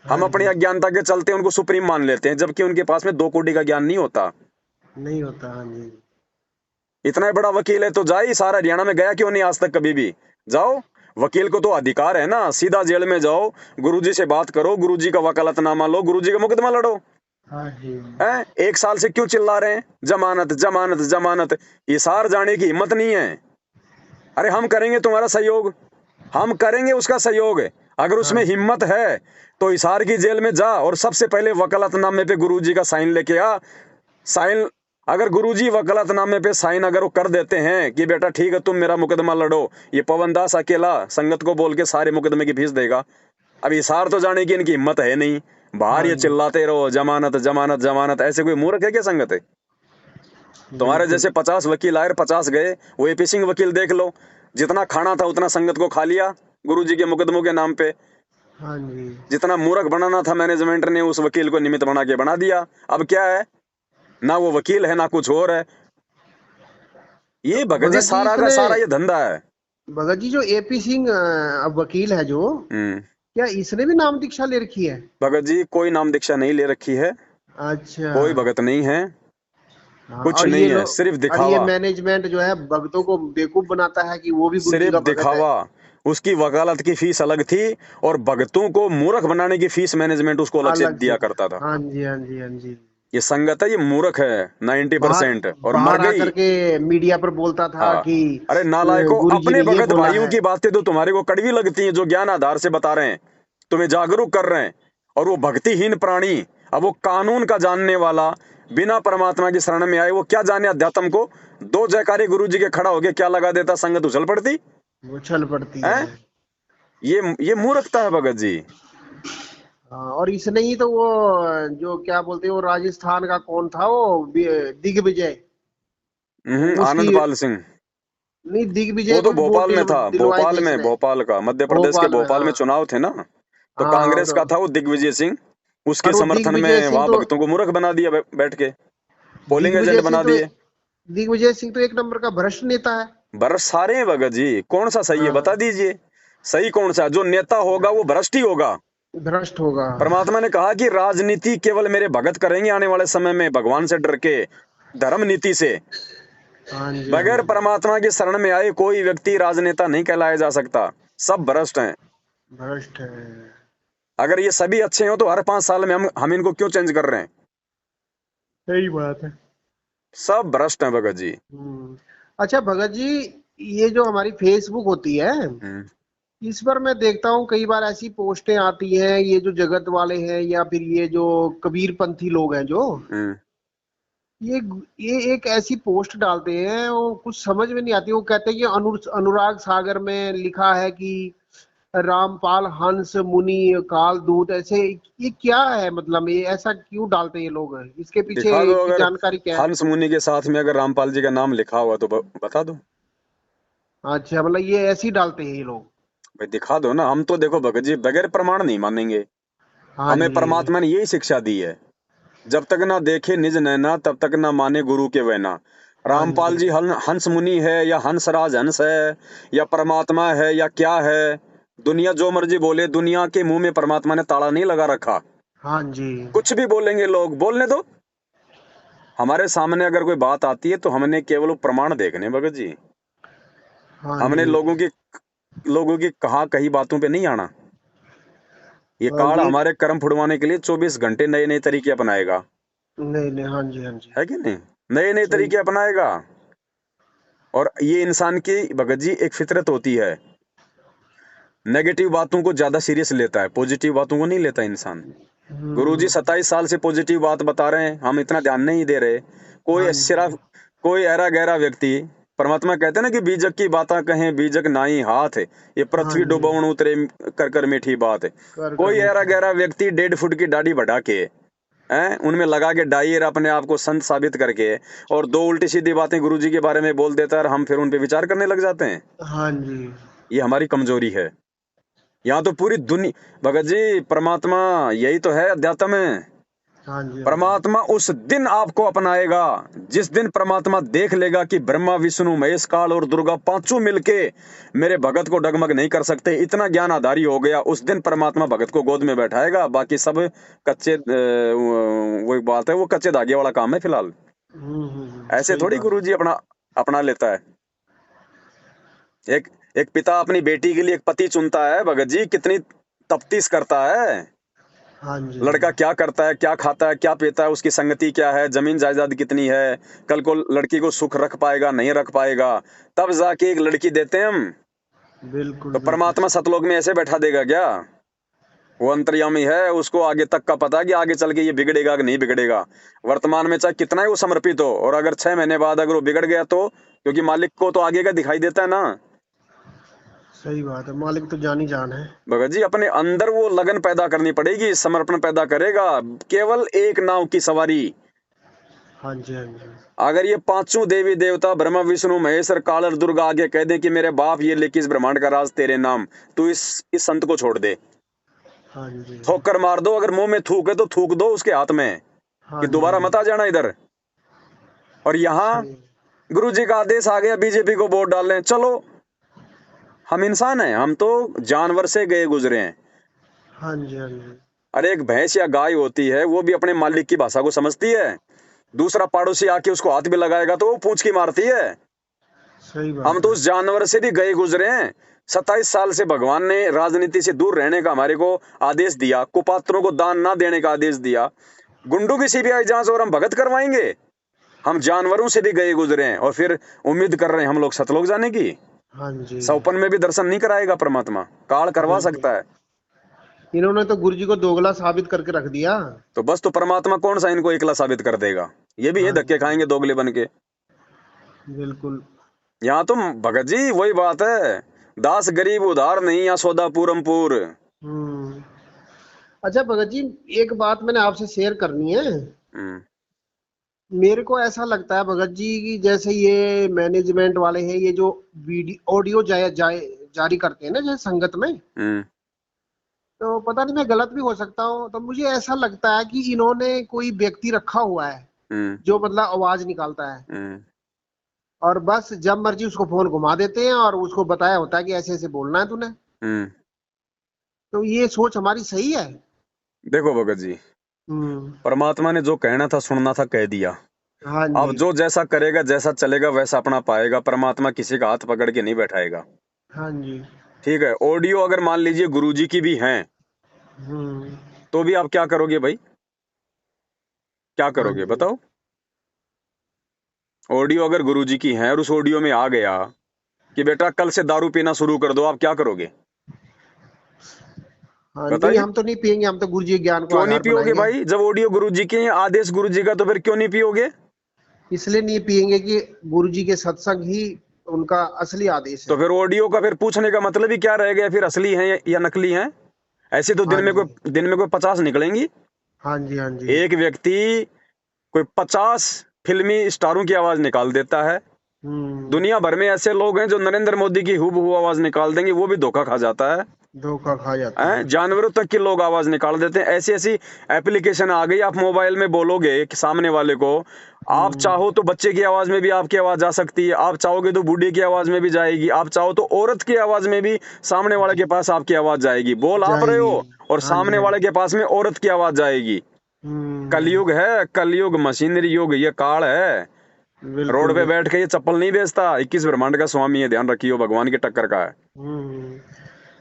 हम अपनी जी। अज्ञानता के चलते उनको सुप्रीम मान लेते हैं, जबकि उनके पास में 2 कोटि का ज्ञान नहीं होता। नहीं होता, हाँ जी। इतना बड़ा वकील है तो जाए, सारा हरियाणा में गया क्यों नहीं आज तक कभी भी? जाओ, वकील को तो अधिकार है ना, सीधा जेल में जाओ, गुरुजी से बात करो, गुरुजी का वकालतनामा लो, गुरुजी का मुकदमा लड़ो। हाँ जी। हैं 1 साल से क्यों चिल्ला रहे हैं जमानत जमानत जमानत? इसार जाने की हिम्मत नहीं है। अरे हम करेंगे तुम्हारा सहयोग, हम करेंगे उसका सहयोग। अगर हाँ उसमें जी। हिम्मत है तो हिसार की जेल में जा और सबसे पहले वकालतनामे पे गुरुजी का साइन लेके आ। साइन, अगर गुरुजी वकालतनामे पे साइन अगर वो कर देते हैं कि बेटा ठीक है तुम मेरा मुकदमा लड़ो, ये पवन दास अकेला संगत को बोल के सारे मुकदमे की फीस देगा। अब हिसार तो जाने की इनकी हिम्मत है नहीं, बाहर हाँ ये जी। चिल्लाते रहो जमानत जमानत जमानत। ऐसे कोई मूर्ख है क्या संगत है? तुम्हारे बिल्कुल। जैसे 50 वकील आए, 50 गए। वो एपी सिंह वकील देख लो, जितना खाना था उतना संगत को खा लिया गुरुजी के मुकदमों के नाम पे। हाँ जी। जितना मूर्ख बनाना था मैनेजमेंट ने उस वकील को निमित्त बना के बना दिया। अब क्या है, ना वो वकील है ना कुछ और है। तो ये भगत जी भगत जी सारा का इसने, सारा ये धंधा है। भगत जी जो एपी सिंह अब वकील है जो, हम्म। क्या इसने भी नाम दीक्षा ले रखी है? भगत जी कोई नाम दीक्षा नहीं ले रखी है, अच्छा। कोई भगत नहीं है, हाँ, कुछ और नहीं ये है, लोग, सिर्फ और ये दिखावा। मैनेजमेंट जो है भक्तों को बेवकूफ बनाता है कि वो भी गुरु जी सिर्फ का भगत है। दिखावा। उसकी वकालत की फीस अलग थी और भगतों को मूर्ख बनाने की फीस मैनेजमेंट उसको अलग से अलग से। दिया करता था। हाँ जी, हाँ जी, हाँ जी। ये संगत है, ये मूर्ख है बाहर 90% और मर बाहर गई। आकर के मीडिया पर बोलता था हाँ। कि अरे नालायकों, गुरु जी अपने ने ये भगत बोला भाइयों है। की बातें तो तुम्हारे को कड़वी लगती हैं, जो ज्ञान आधार से बता रहे हैं, तुम्हें जागरूक कर रहे हैं। और वो भक्तिहीन प्राणी, अब वो कानून का जानने वाला, बिना परमात्मा की शरण में आए, वो क्या जाने अध्यात्म को? 2 जयकारे गुरु जी के खड़ा हो गया, क्या लगा देता, संगत उछल पड़ती वो छल पड़ती है। है। ये मूर्खता है भगत जी। हाँ, और इसने ही तो वो जो क्या बोलते हैं, वो राजस्थान का कौन था वो दिग्विजय, उसकी, आनंद पाल सिंह। नहीं, दिग्विजय वो को तो भी वोट भोपाल में था, दिलवाए थे भोपाल में, इसने। भोपाल का, मध्य प्रदेश के भोपाल में, भोपाल में हाँ। चुनाव थे ना, तो हाँ कांग्रेस तो, का था वो दिग्विजय सिंह। उसके और वो समर्थन दिग्विजय में सिंह वहां तो, भक्तों को मूर्ख बना दिया, बैठ के पोलिंग दिग्विजय एजेंट सिंह बना तो दिए। दिग्विजय सिंह तो एक नंबर का भ्रष्ट नेता है। भ्रष्ट सारे हैं भगत जी, कौन सा सही है बता हाँ, दीजिए। सही कौन सा? जो नेता होगा वो भ्रष्ट ही होगा। भ्रष्ट होगा। परमात्मा ने कहा कि राजनीति केवल मेरे भगत करेंगे आने वाले समय में, भगवान से डर के, धर्म नीति से। हाँ जी, हाँ बगैर जी। परमात्मा की शरण में आए कोई व्यक्ति राजनेता नहीं कहलाया जा सकता। सब भ्रष्ट हैं। भ्रष्ट है। अगर ये सभी अच्छे हो तो हर 5 साल में हम इनको क्यों चेंज कर रहे हैं? सही बात है। सब भ्रष्ट हैं भगत जी। अच्छा भगत जी, ये जो हमारी फेसबुक होती है, हम्म। इस पर मैं देखता हूँ कई बार ऐसी पोस्टें आती हैं, ये जो जगत वाले हैं या फिर ये जो कबीरपंथी लोग हैं जो, हम्म। ये ये एक ऐसी पोस्ट डालते हैं, वो कुछ समझ में नहीं आती। वो कहते हैं कि अनुराग सागर में लिखा है कि रामपाल हंस मुनि काल दूत, ऐसे। ये क्या है, मतलब ये ऐसा क्यों डालते हैं ये लोग? इसके दिखा दो, पीछे की अगर जानकारी क्या है? हंस मुनि के साथ में अगर रामपाल जी का नाम लिखा हुआ तो बता दो। अच्छा, मतलब ये ऐसे ही डालते हैं ये लोग। भाई दिखा दो ना, हम तो देखो भगत जी बगैर प्रमाण नहीं मानेंगे। हाँ हमें जी। परमात्मा ने यही शिक्षा दी है, जब तक ना देखे निज नैना तब तक ना माने गुरु के वैना। हाँ रामपाल जी। जी हंस मुनि है या हंसराज हंस है या परमात्मा है या क्या है, दुनिया जो मर्जी बोले, दुनिया के मुंह में परमात्मा ने ताला नहीं लगा रखा। हाँ जी। कुछ भी बोलेंगे लोग, बोलने दो। हमारे सामने अगर कोई बात आती है तो हमने केवल वो प्रमाण देखने भगत जी। हाँ हमने जी। लोगों की कहा कही बातों पे नहीं आना। ये हाँ, काल ये हमारे कर्म फुड़वाने के लिए 24 घंटे नए नए तरीके अपनाएगा, नहीं नहीं, हाँ जी, हाँ जी। है कि नहीं? नए नए सही। तरीके अपनाएगा। और ये इंसान की भगत जी एक फितरत होती है, नेगेटिव बातों को ज्यादा सीरियस लेता है, पॉजिटिव बातों को नहीं लेता इंसान। गुरुजी हम्म। 27 साल से पॉजिटिव बात बता रहे हैं, हम इतना ध्यान नहीं दे रहे। कोई हाँ सिर्फ जी। कोई ऐरा गहरा व्यक्ति, परमात्मा कहते हैं ना कि बीजक की बातें कहें बीजक नाई हाथ है, ये हाँ पृथ्वी जी, डुबाउन उतरे कर कर मीठी बात है। कर कोई ऐरा मीठी गहरा व्यक्ति 1.5 फुट की दाढ़ी बढ़ा के हैं, उनमें लगा के डायर अपने आप को संत साबित करके और 2 उल्टी सीधी बातें गुरुजी के बारे में बोल देता है और हम फिर उन पे विचार करने लग जाते हैं। हाँ जी, ये हमारी कमजोरी है। यहाँ तो पूरी दुनिया, भगत जी परमात्मा यही तो है अध्यात्म में। हाँ जी, हाँ जी, परमात्मा उस दिन आपको अपनाएगा जिस दिन परमात्मा देख लेगा कि ब्रह्मा विष्णु महेश काल और दुर्गा पांचों मिलके मेरे भगत को डगमग नहीं कर सकते, इतना ज्ञान आधारी हो गया। उस दिन परमात्मा भगत को गोद में बैठाएगा, बाकी सब कच्चे वो बात है, वो कच्चे धागे वाला काम है फिलहाल। ऐसे सही थोड़ी बात। गुरुजी अपना अपना लेता है। एक एक पिता अपनी बेटी के लिए एक पति चुनता है, भगत जी कितनी तफ्तीश करता है। हाँ जी, लड़का क्या करता है, क्या खाता है, क्या पीता है, उसकी संगति क्या है, जमीन जायदाद कितनी है, कल को लड़की को सुख रख पाएगा नहीं रख पाएगा, तब जाके एक लड़की देते हैं हम। बिल्कुल तो बिल्कुल परमात्मा सतलोक में ऐसे बैठा देगा क्या? वो अंतर्यामी है, उसको आगे तक का पता है कि आगे चल के ये बिगड़ेगा कि नहीं बिगड़ेगा। वर्तमान में चाहे कितना ही वो समर्पित हो, और अगर 6 महीने बाद अगर वो बिगड़ गया तो, क्योंकि मालिक को तो आगे का दिखाई देता है ना। सही बात है, मालिक तो जान ही जान है। भगत जी अपने अंदर वो लगन पैदा करनी पड़ेगी, समर्पण पैदा करेगा। केवल एक नाव की सवारी। हाँ जी, हाँ जी, अगर ये पांचों देवी देवता ब्रह्मा विष्णु महेश और काल और दुर्गा आगे कह दें कि मेरे बाप ये लेके इस ब्रह्मांड का राज तेरे नाम, तो इस संत को छोड़ दे, हाँ जी, ठोकर मार दो। अगर मुंह में थूक है तो थूक दो उसके हाथ में हाँ कि दोबारा जी, मत आ जाना इधर। और यहाँ सही। गुरु जी का आदेश आ गया बीजेपी को वोट डाल लें, चलो हम इंसान हैं, हम तो जानवर से गए गुजरे हैं। हाँ जी, हाँ जी, अरे एक भैंस या गाय होती है, वो भी अपने मालिक की भाषा को समझती है। दूसरा पड़ोसी आके उसको हाथ भी लगाएगा तो वो पूंछ की मारती है। सही हम बात तो है। उस जानवर से भी गए गुजरे हैं। 27 साल से भगवान ने राजनीति से दूर रहने का हमारे को आदेश दिया, कुपात्रों को दान ना देने का आदेश दिया। गुंडों की सीबीआई जांच और हम भगत करवाएंगे? हम जानवरों से भी गए गुजरे हैं और फिर उम्मीद कर रहे हैं हम लोग सतलोक जाने की। हाँ जी, सौपन में भी दर्शन नहीं कराएगा परमात्मा, काल करवा बिल्कुल। सकता है। इन्होंने तो गुरु जी को दोगला साबित करके रख दिया। तो बस, तो परमात्मा कौन सा इनको एकला साबित कर देगा? ये भी ये हाँ धक्के जी, खाएंगे दोगले बन के। बिल्कुल। यहाँ तो भगत जी वही बात है, दास गरीब उधार नहीं, या सौदा पूरमपुर। हम्म। अच्छा भगत जी, एक बात मैंने आपसे शेयर करनी है। हम्म मेरे को ऐसा लगता है भगत जी कि जैसे ये मैनेजमेंट वाले हैं, ये जो वीडियो ऑडियो जारी करते हैं ना जैसे संगत में, हम्म तो पता नहीं मैं गलत भी हो सकता हूँ, तो मुझे ऐसा लगता है कि इन्होंने कोई व्यक्ति रखा हुआ है हम्म जो मतलब आवाज निकालता है, हम्म और बस जब मर्जी उसको फोन घुमा देते हैं और उसको बताया होता है कि ऐसे ऐसे बोलना है तूने। हम्म तो ये सोच हमारी सही है? देखो भगत जी, हम्म। परमात्मा ने जो कहना था सुनना था कह दिया। हाँ अब जी, जो जैसा करेगा जैसा चलेगा वैसा अपना पाएगा। परमात्मा किसी का हाथ पकड़ के नहीं बैठाएगा। हाँ जी। ठीक है, ऑडियो अगर मान लीजिए गुरुजी की भी हैं, हम्म। तो भी आप क्या करोगे भाई? क्या हाँ करोगे जी, बताओ? ऑडियो अगर गुरुजी की हैं और उस ऑडियो में आ गया कि बेटा कल से दारू पीना शुरू कर दो, आप क्या करोगे? हाँ नहीं, बताइए। हम तो नहीं पियेंगे, हम तो गुरु जी के ज्ञान को क्यों नहीं आधार पियोगे बनाएंगे। भाई? जब ऑडियो गुरुजी के हैं, आदेश गुरुजी का, तो फिर क्यों नहीं पियोगे? इसलिए नहीं पियेंगे कि गुरु जी के सत्संग ही उनका असली आदेश तो है। फिर ऑडियो का फिर पूछने का मतलब ही क्या रह गया? फिर असली है या नकली है? ऐसे तो हाँ जी, दिन में कोई 50 निकलेंगी। हाँ जी, हाँ जी। एक व्यक्ति कोई 50 फिल्मी स्टारों की आवाज निकाल देता है। हम्म। दुनिया भर में ऐसे लोग हैं जो नरेंद्र मोदी की हूबहू आवाज निकाल देंगे, वो भी धोखा खा जाता है। धोखा खा जाता है। जानवरों तक के लोग आवाज निकाल देते हैं। ऐसी ऐसी एप्लीकेशन आ गई, आप मोबाइल में बोलोगे कि सामने वाले को, आप हम्म। चाहो तो बच्चे की आवाज में भी आपकी आवाज जा सकती है, आप चाहोगे तो बूढ़े की आवाज में भी जाएगी, आप चाहो तो औरत की आवाज में भी सामने वाले के पास आपकी आवाज जाएगी। बोल आप रहे जाएगी। हो और हाँ जी, सामने हाँ वाले जी। के पास में औरत की आवाज जाएगी। हम्म। कलयुग है, कलयुग मशीनरी युग, ये काल है। रोड बिल्कुल पे बिल्कुल। बैठ के ये चप्पल नहीं बेचता, 21 ब्रह्मांड का स्वामी है, ध्यान रखियो, भगवान की टक्कर का है। हम्म।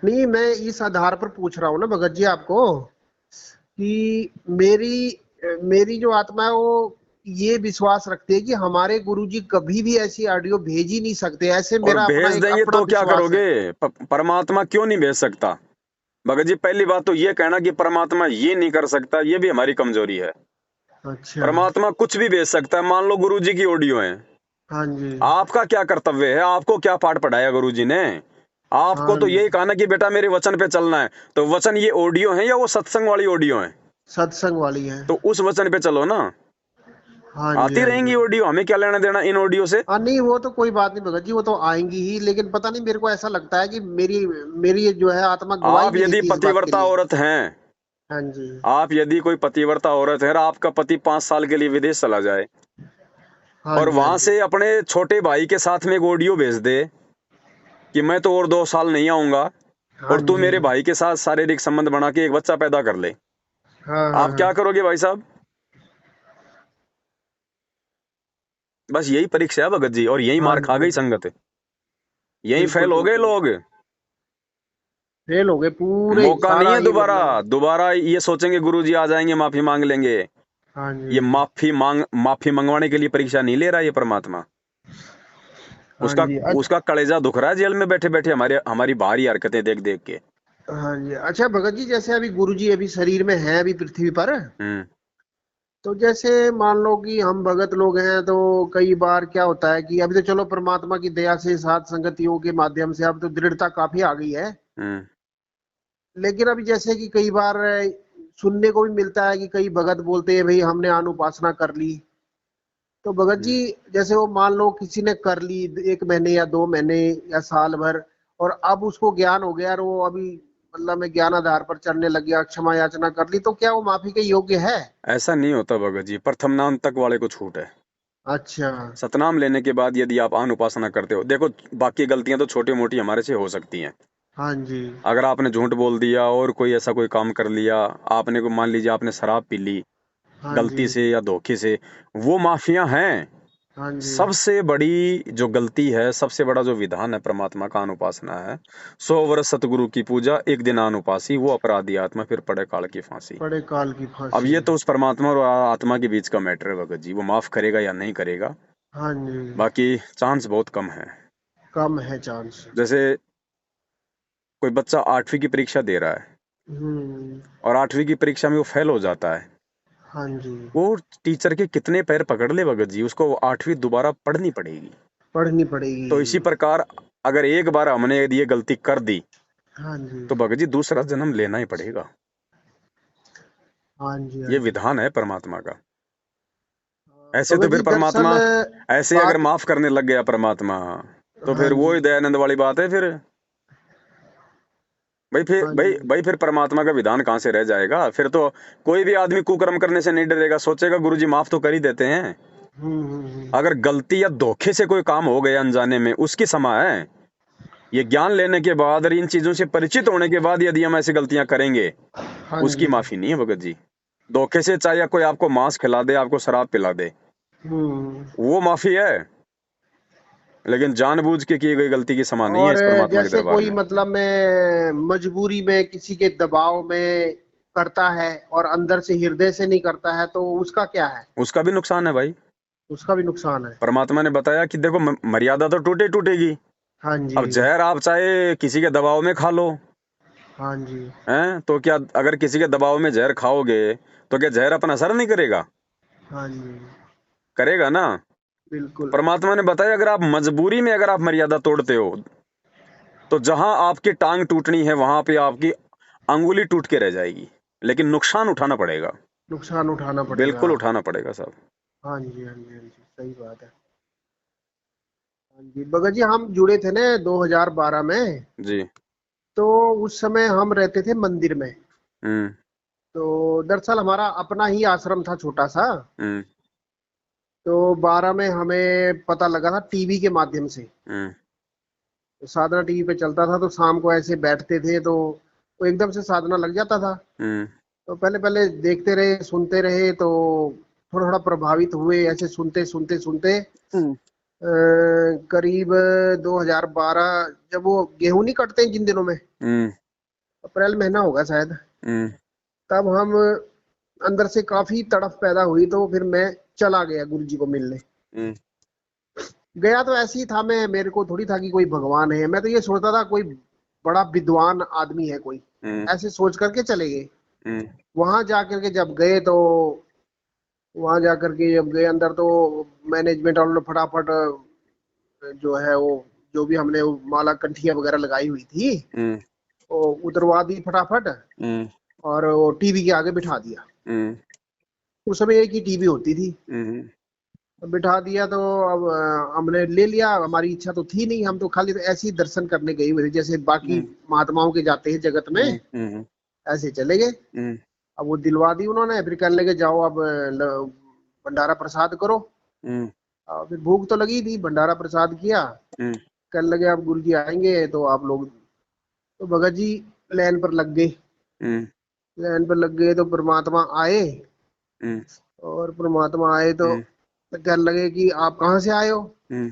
नहीं, मैं इस आधार पर पूछ रहा हूँ ना भगत जी आपको कि मेरी जो आत्मा है वो ये विश्वास रखती है कि हमारे गुरुजी कभी भी ऐसी ऑडियो भेज ही नहीं सकते, ऐसे और मेरा अपना भेज एक देंगे अपना तो क्या विश्वास है। करोगे? परमात्मा क्यों नहीं भेज सकता? भगत जी पहली बात तो ये कहना कि परमात्मा ये नहीं कर सकता, ये भी हमारी कमजोरी है। अच्छा। परमात्मा कुछ भी भेज सकता है। मान लो गुरुजी की ऑडियो है, हाँ जी। आपका क्या कर्तव्य है, आपको क्या पाठ पढ़ाया गुरुजी ने? आपको हाँ तो जी। यही कहा ना कि बेटा मेरे वचन पे चलना है। तो वचन ये ऑडियो है या वो सत्संग वाली ऑडियो है? सत्संग वाली है। तो उस वचन पे चलो ना। हाँ जी, आती हाँ रहेंगी जी। ऑडियो, हमें क्या लेना देना इन ऑडियो से? हाँ नहीं, वो तो कोई बात नहीं भगत जी, वो तो आएंगी ही, लेकिन पता नहीं मेरे को ऐसा लगता है कि मेरी मेरी जो है आत्मा गवाही आप नहीं यदि देती इस बात के पतिव्रता लिए। औरत हैं, हाँ जी। आप यदि कोई पतिव्रता औरत है और आपका पति 5 साल के लिए विदेश चला जाए हाँ और जी। हाँ वहां जी। से अपने छोटे भाई के साथ में एक ऑडियो भेज दे कि मैं तो और 2 साल नहीं आऊंगा हाँ और तू जी। मेरे भाई के साथ शारीरिक संबंध बना के एक बच्चा पैदा कर ले, हाँ हाँ आप हाँ। क्या करोगे भाई साहब? बस यही परीक्षा है भगत जी, और यही हाँ मार खा जी। गई संगत, यही बिल्कुल फेल हो गए बिल्कुल। लोग। फेल हो गए पूरे, मौका नहीं सारा है ही दोबारा। मतलब। दोबारा ये सोचेंगे गुरुजी आ जाएंगे माफी मांग लेंगे। हाँ ये जी। माफी मंगवाने के लिए परीक्षा नहीं ले रहा ये परमात्मा। हाँ उसका जी। उसका कलेजा दुख रहा है जेल में बैठे बैठे हमारे हमारी बाहरी हरकतें देख देख के। हाँ जी। अच्छा भगत जी, जैसे अभी गुरु जी अभी शरीर में हैं अभी पृथ्वी पर, हम्म। तो जैसे मान लो कि हम भगत लोग हैं, तो कई बार क्या होता है कि अभी तो चलो परमात्मा की दया से साथ संगतियों के माध्यम से अब तो दृढ़ता काफी आ गई है, हम्म। लेकिन अभी जैसे कि कई बार सुनने को भी मिलता है कि कई भगत बोलते हैं भाई हमने अनुपासना कर ली। तो भगत जी, हम्म। जैसे वो मान लो किसी ने कर ली 1 महीने या 2 महीने या साल भर, और अब उसको ज्ञान हो गया और वो अभी मतलब मैं ज्ञान आधार पर चलने लग गया, क्षमा याचना कर ली, तो क्या वो माफी के योग्य है? ऐसा नहीं होता भगत जी, प्रथम नाम तक वाले को छूट है। अच्छा। सतनाम लेने के बाद यदि आप आन उपासना करते हो, देखो बाकी गलतियां तो छोटी मोटी हमारे से हो सकती हैं। हाँ जी। अगर आपने झूठ बोल दिया और कोई ऐसा कोई काम कर लिया, आपने को मान लीजिए आपने शराब पी ली हाँ जी। गलती से या धोखे से, वो माफियां हैं। हाँ जी। सबसे बड़ी जो गलती है, सबसे बड़ा जो विधान है परमात्मा का अनुपासना है। 100 वर्ष सतगुरु की पूजा, एक दिन अनुपासी, वो अपराधी आत्मा फिर पड़े काल की फांसी। बड़े काल की अब फांसी। ये तो उस परमात्मा और आत्मा के बीच का मैटर है भगत जी, वो माफ करेगा या नहीं करेगा। हाँ जी। बाकी चांस बहुत कम है। कम है चांस। जैसे कोई बच्चा 8वीं की परीक्षा दे रहा है हम्म। और 8वीं की परीक्षा में वो फेल हो जाता है, हाँ जी। वो टीचर के कितने पैर पकड़ ले भगत जी, उसको 8वीं दोबारा पढ़नी पड़ेगी। पढ़नी तो इसी पड़ेगी। प्रकार अगर एक बार हमने यदि ये गलती कर दी हाँ जी। तो भगत जी दूसरा जन्म लेना ही पड़ेगा। हाँ जी। हाँ ये जी। विधान है परमात्मा का। ऐसे तो भगत फिर जी दरअसल परमात्मा, ऐसे अगर बात। माफ करने लग गया परमात्मा, तो हाँ फिर वो जी। ही दयानंद वाली बात है फिर। भाई फिर हाँ भाई जी। भाई फिर परमात्मा का विधान कहाँ से रह जाएगा? फिर तो कोई भी आदमी कुकर्म करने से नहीं डरेगा, सोचेगा गुरुजी माफ तो कर ही देते हैं। हम्म। अगर गलती या धोखे से कोई काम हो गया अनजाने में, उसकी क्षमा है। ये ज्ञान लेने के बाद और इन चीजों से परिचित होने के बाद यदि हम ऐसी गलतियां करेंगे, हाँ उसकी जी। माफी नहीं है भगत जी। धोखे से चाहे कोई आपको मांस खिला दे, आपको शराब पिला दे, हम्म। वो माफी है। लेकिन जानबूझ के की गई गलती की क्षमा नहीं है और इस परमात्मा के जैसे दरबार कोई में। मतलब मैं मजबूरी में किसी के दबाव में करता है और अंदर से हृदय से नहीं करता है, तो उसका क्या है? उसका भी नुकसान है भाई। उसका भी नुकसान है। परमात्मा ने बताया कि देखो मर्यादा तो टूटे टूटेगी। हाँ जी। अब जहर आप चाहे किसी के दबाव में खा लो, हाँ जी। हैं तो क्या अगर किसी के दबाव में जहर खाओगे तो क्या जहर अपना असर नहीं करेगा? हाँ जी। करेगा ना। बिल्कुल। परमात्मा ने बताया अगर आप मजबूरी में अगर आप मर्यादा तोड़ते हो, तो जहां आपकी टांग टूटनी है वहां पे आपकी अंगुली टूट के रह जाएगी, लेकिन नुकसान उठाना पड़ेगा। नुकसान उठाना पड़ेगा। बिल्कुल उठाना पड़ेगा साहब। हाँ जी। हाँ जी। हाँ जी, सही बात है। हाँ जी भगत जी, हम जुड़े थे ना 2012 में, जी। तो उस समय हम रहते थे मंदिर में। हम्म। तो दरअसल हमारा अपना ही आश्रम था छोटा सा। हम्म। तो 12 में हमें पता लगा था टीवी के माध्यम से। हम्म। तो साधना टीवी पे चलता था, तो शाम को ऐसे बैठते थे तो वो एकदम से साधना लग जाता था। हम्म। तो पहले पहले देखते रहे, सुनते रहे, तो थोड़ा थोड़ा प्रभावित हुए, ऐसे सुनते सुनते सुनते हम्म। करीब 2012, जब वो गेहूं नहीं कटते हैं जिन दिनों में, हम्म। अप्रैल महीना होगा शायद, हम्म। तब हम अंदर से काफी तड़फ पैदा हुई, तो फिर मैं चला गया गुरु जी को मिलने। हम्म। गया तो ऐसे ही था, मैं मेरे को थोड़ी था कि कोई भगवान है, मैं तो ये सोचता था कोई बड़ा विद्वान आदमी है कोई, हम्म। ऐसे सोच करके चले गए। हम्म। वहां जाकर के जब गए तो वहां जाकर के जब गए अंदर तो मैनेजमेंट वालों ने फटाफट जो है वो जो भी हमने वो माला कंठिया वगैरह लगाई हुई थी हम्म, वो उतरवा दी फटाफट हम्म, और वो टीवी के आगे बिठा दिया। हम्म, उस समय एक ही टीवी होती थी। हम्म, तो बिठा दिया तो अब हमने ले लिया। हमारी इच्छा तो थी नहीं, हम तो खाली ऐसे ही दर्शन करने गए हुए थे जैसे बाकी हम्म, महात्माओं के जाते हैं जगत में, हम्म, हम्म, ऐसे चले गए। हम्म, अब वो दिलवा दी उन्होंने, फिर कहने लगे जाओ अब भंडारा प्रसाद करो। हम्म, फिर भूख तो लगी थी, भंडारा प्रसाद किया। हम्म, कहने लगे अब गुरु जी आएंगे तो आप लोग, तो भगत जी लाइन पर लग गए। हम्म, लाइन पर लग गए तो परमात्मा आए। हम्म, और परमात्मा आए तो हम्म, कहने लगे कि आप कहाँ से आए हो। हम्म,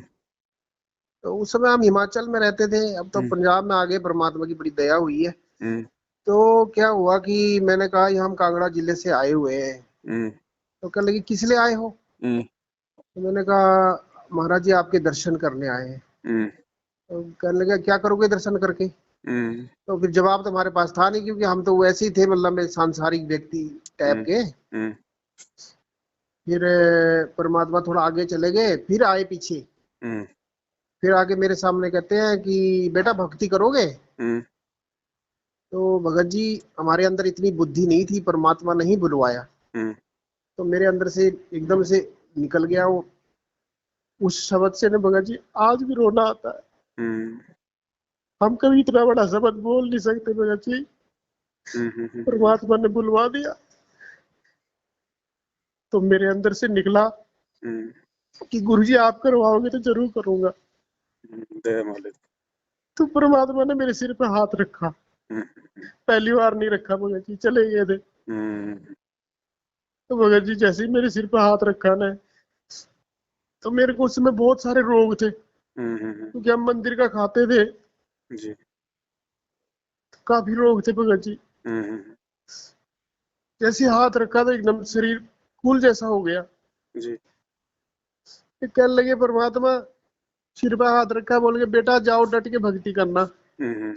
तो उस समय हम हिमाचल में रहते थे, अब तो हम्म, पंजाब में आ गए, परमात्मा की बड़ी दया हुई है। हम्म, तो क्या हुआ कि मैंने कहा ये हम कांगड़ा जिले से आए हुए हैं। हम्म, तो कहने लगे किस लिए आए हो। हम्म, तो मैंने कहा महाराज जी आपके दर्शन करने आए हैं। हम्म, तो कहने लगे क्या करोगे दर्शन करके। हम्म, तो फिर जवाब तो हमारे पास था नहीं, क्योंकि हम तो वैसे ही थे, मतलब में सांसारिक व्यक्ति टाइप हम्म, के। हम्म, फिर परमात्मा थोड़ा आगे चले गए, फिर आए पीछे। हम्म, फिर आके मेरे सामने कहते हैं कि बेटा भक्ति करोगे। हम्म, तो भगत जी हमारे अंदर इतनी बुद्धि नहीं थी, परमात्मा नहीं बुलवाया। हम्म, तो मेरे अंदर से एकदम से निकल गया वो उस शब्द से ना भगत जी, आज भी रोना आता है। हम्म, हम कभी इतना बड़ा शब्द बोल नहीं सकते भगत जी, परमात्मा ने बुलवा दिया। तो मेरे अंदर से निकला हम्म, कि गुरुजी आप करवाओगे तो जरूर करूंगा। दया मालिक। तो परमात्मा ने मेरे सिर पे हाथ रखा। हम्म, पहली बार नहीं रखा भगत जी, चले गए थे। हम्म, तो भगत जी जैसे ही मेरे सिर पे हाथ रखा ना, तो मेरे को उस समय बहुत सारे रोग थे, क्योंकि हम मंदिर का खाते थे। जी, काफी रोग थे भगत जी। हम्म, जैसे हाथ रखा तो एकदम शरीर फूल जैसा हो गया। जी, फिर कहने लगे परमात्मा, सिर पे हाथ रखा, बोल के बेटा जाओ डट के भक्ति करना। हम्म,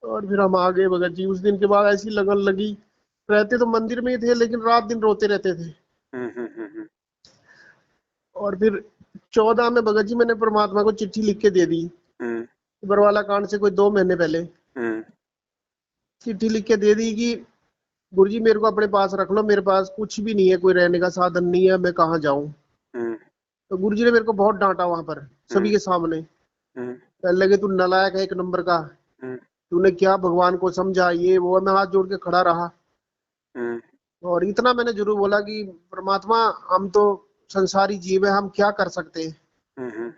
और फिर हम आ गए भगत जी। उस दिन के बाद ऐसी लगन लगी, रहते तो मंदिर में ही थे लेकिन रात दिन रोते रहते थे। हम्म, और फिर 14 में भगत जी मैंने परमात्मा को चिट्ठी लिख के दे दी, हम्म, बरवाला कांड से कोई 2 महीने पहले हम्म, चिट्ठी लिख के दे दी कि गुरु जी मेरे को अपने पास रख लो, मेरे पास कुछ भी नहीं है, कोई रहने का साधन नहीं है, मैं कहाँ जाऊं। हम्म, तो गुरु जी ने मेरे को बहुत डांटा वहां पर सभी हम्म, के सामने। हम्म, कहने लगे तू नालायक है एक नंबर का, हम्म, तूने क्या भगवान को समझा, ये वो। मैं हाथ जोड़ के खड़ा रहा हम्म, और इतना मैंने जरूर बोला कि परमात्मा हम तो संसारी जीव है, हम क्या कर सकते हैं। हम्म,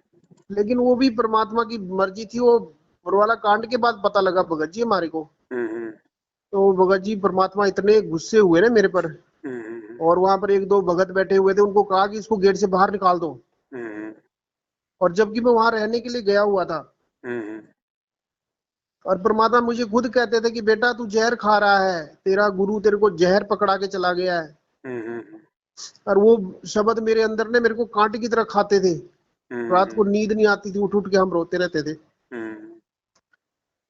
लेकिन वो भी परमात्मा की मर्जी थी। वो बरवाला कांड के बाद पता लगा भगत जी हमारे को। हम्म, तो भगत जी परमात्मा इतने गुस्से हुए ना मेरे पर। हम्म, और वहां पर एक दो भगत बैठे हुए थे, उनको कहा कि इसको गेट से बाहर निकाल दो। हम्म, और जबकि मैं वहां रहने के लिए गया हुआ था, हम्म, और परमात्मा मुझे खुद कहते थे कि बेटा तू जहर खा रहा है, तेरा गुरु तेरे को जहर पकड़ा के चला गया है। और वो शब्द मेरे अंदर ने मेरे को कांटे की तरह खाते थे। रात को नींद नहीं आती थी, उठ उठ के हम रोते रहते थे।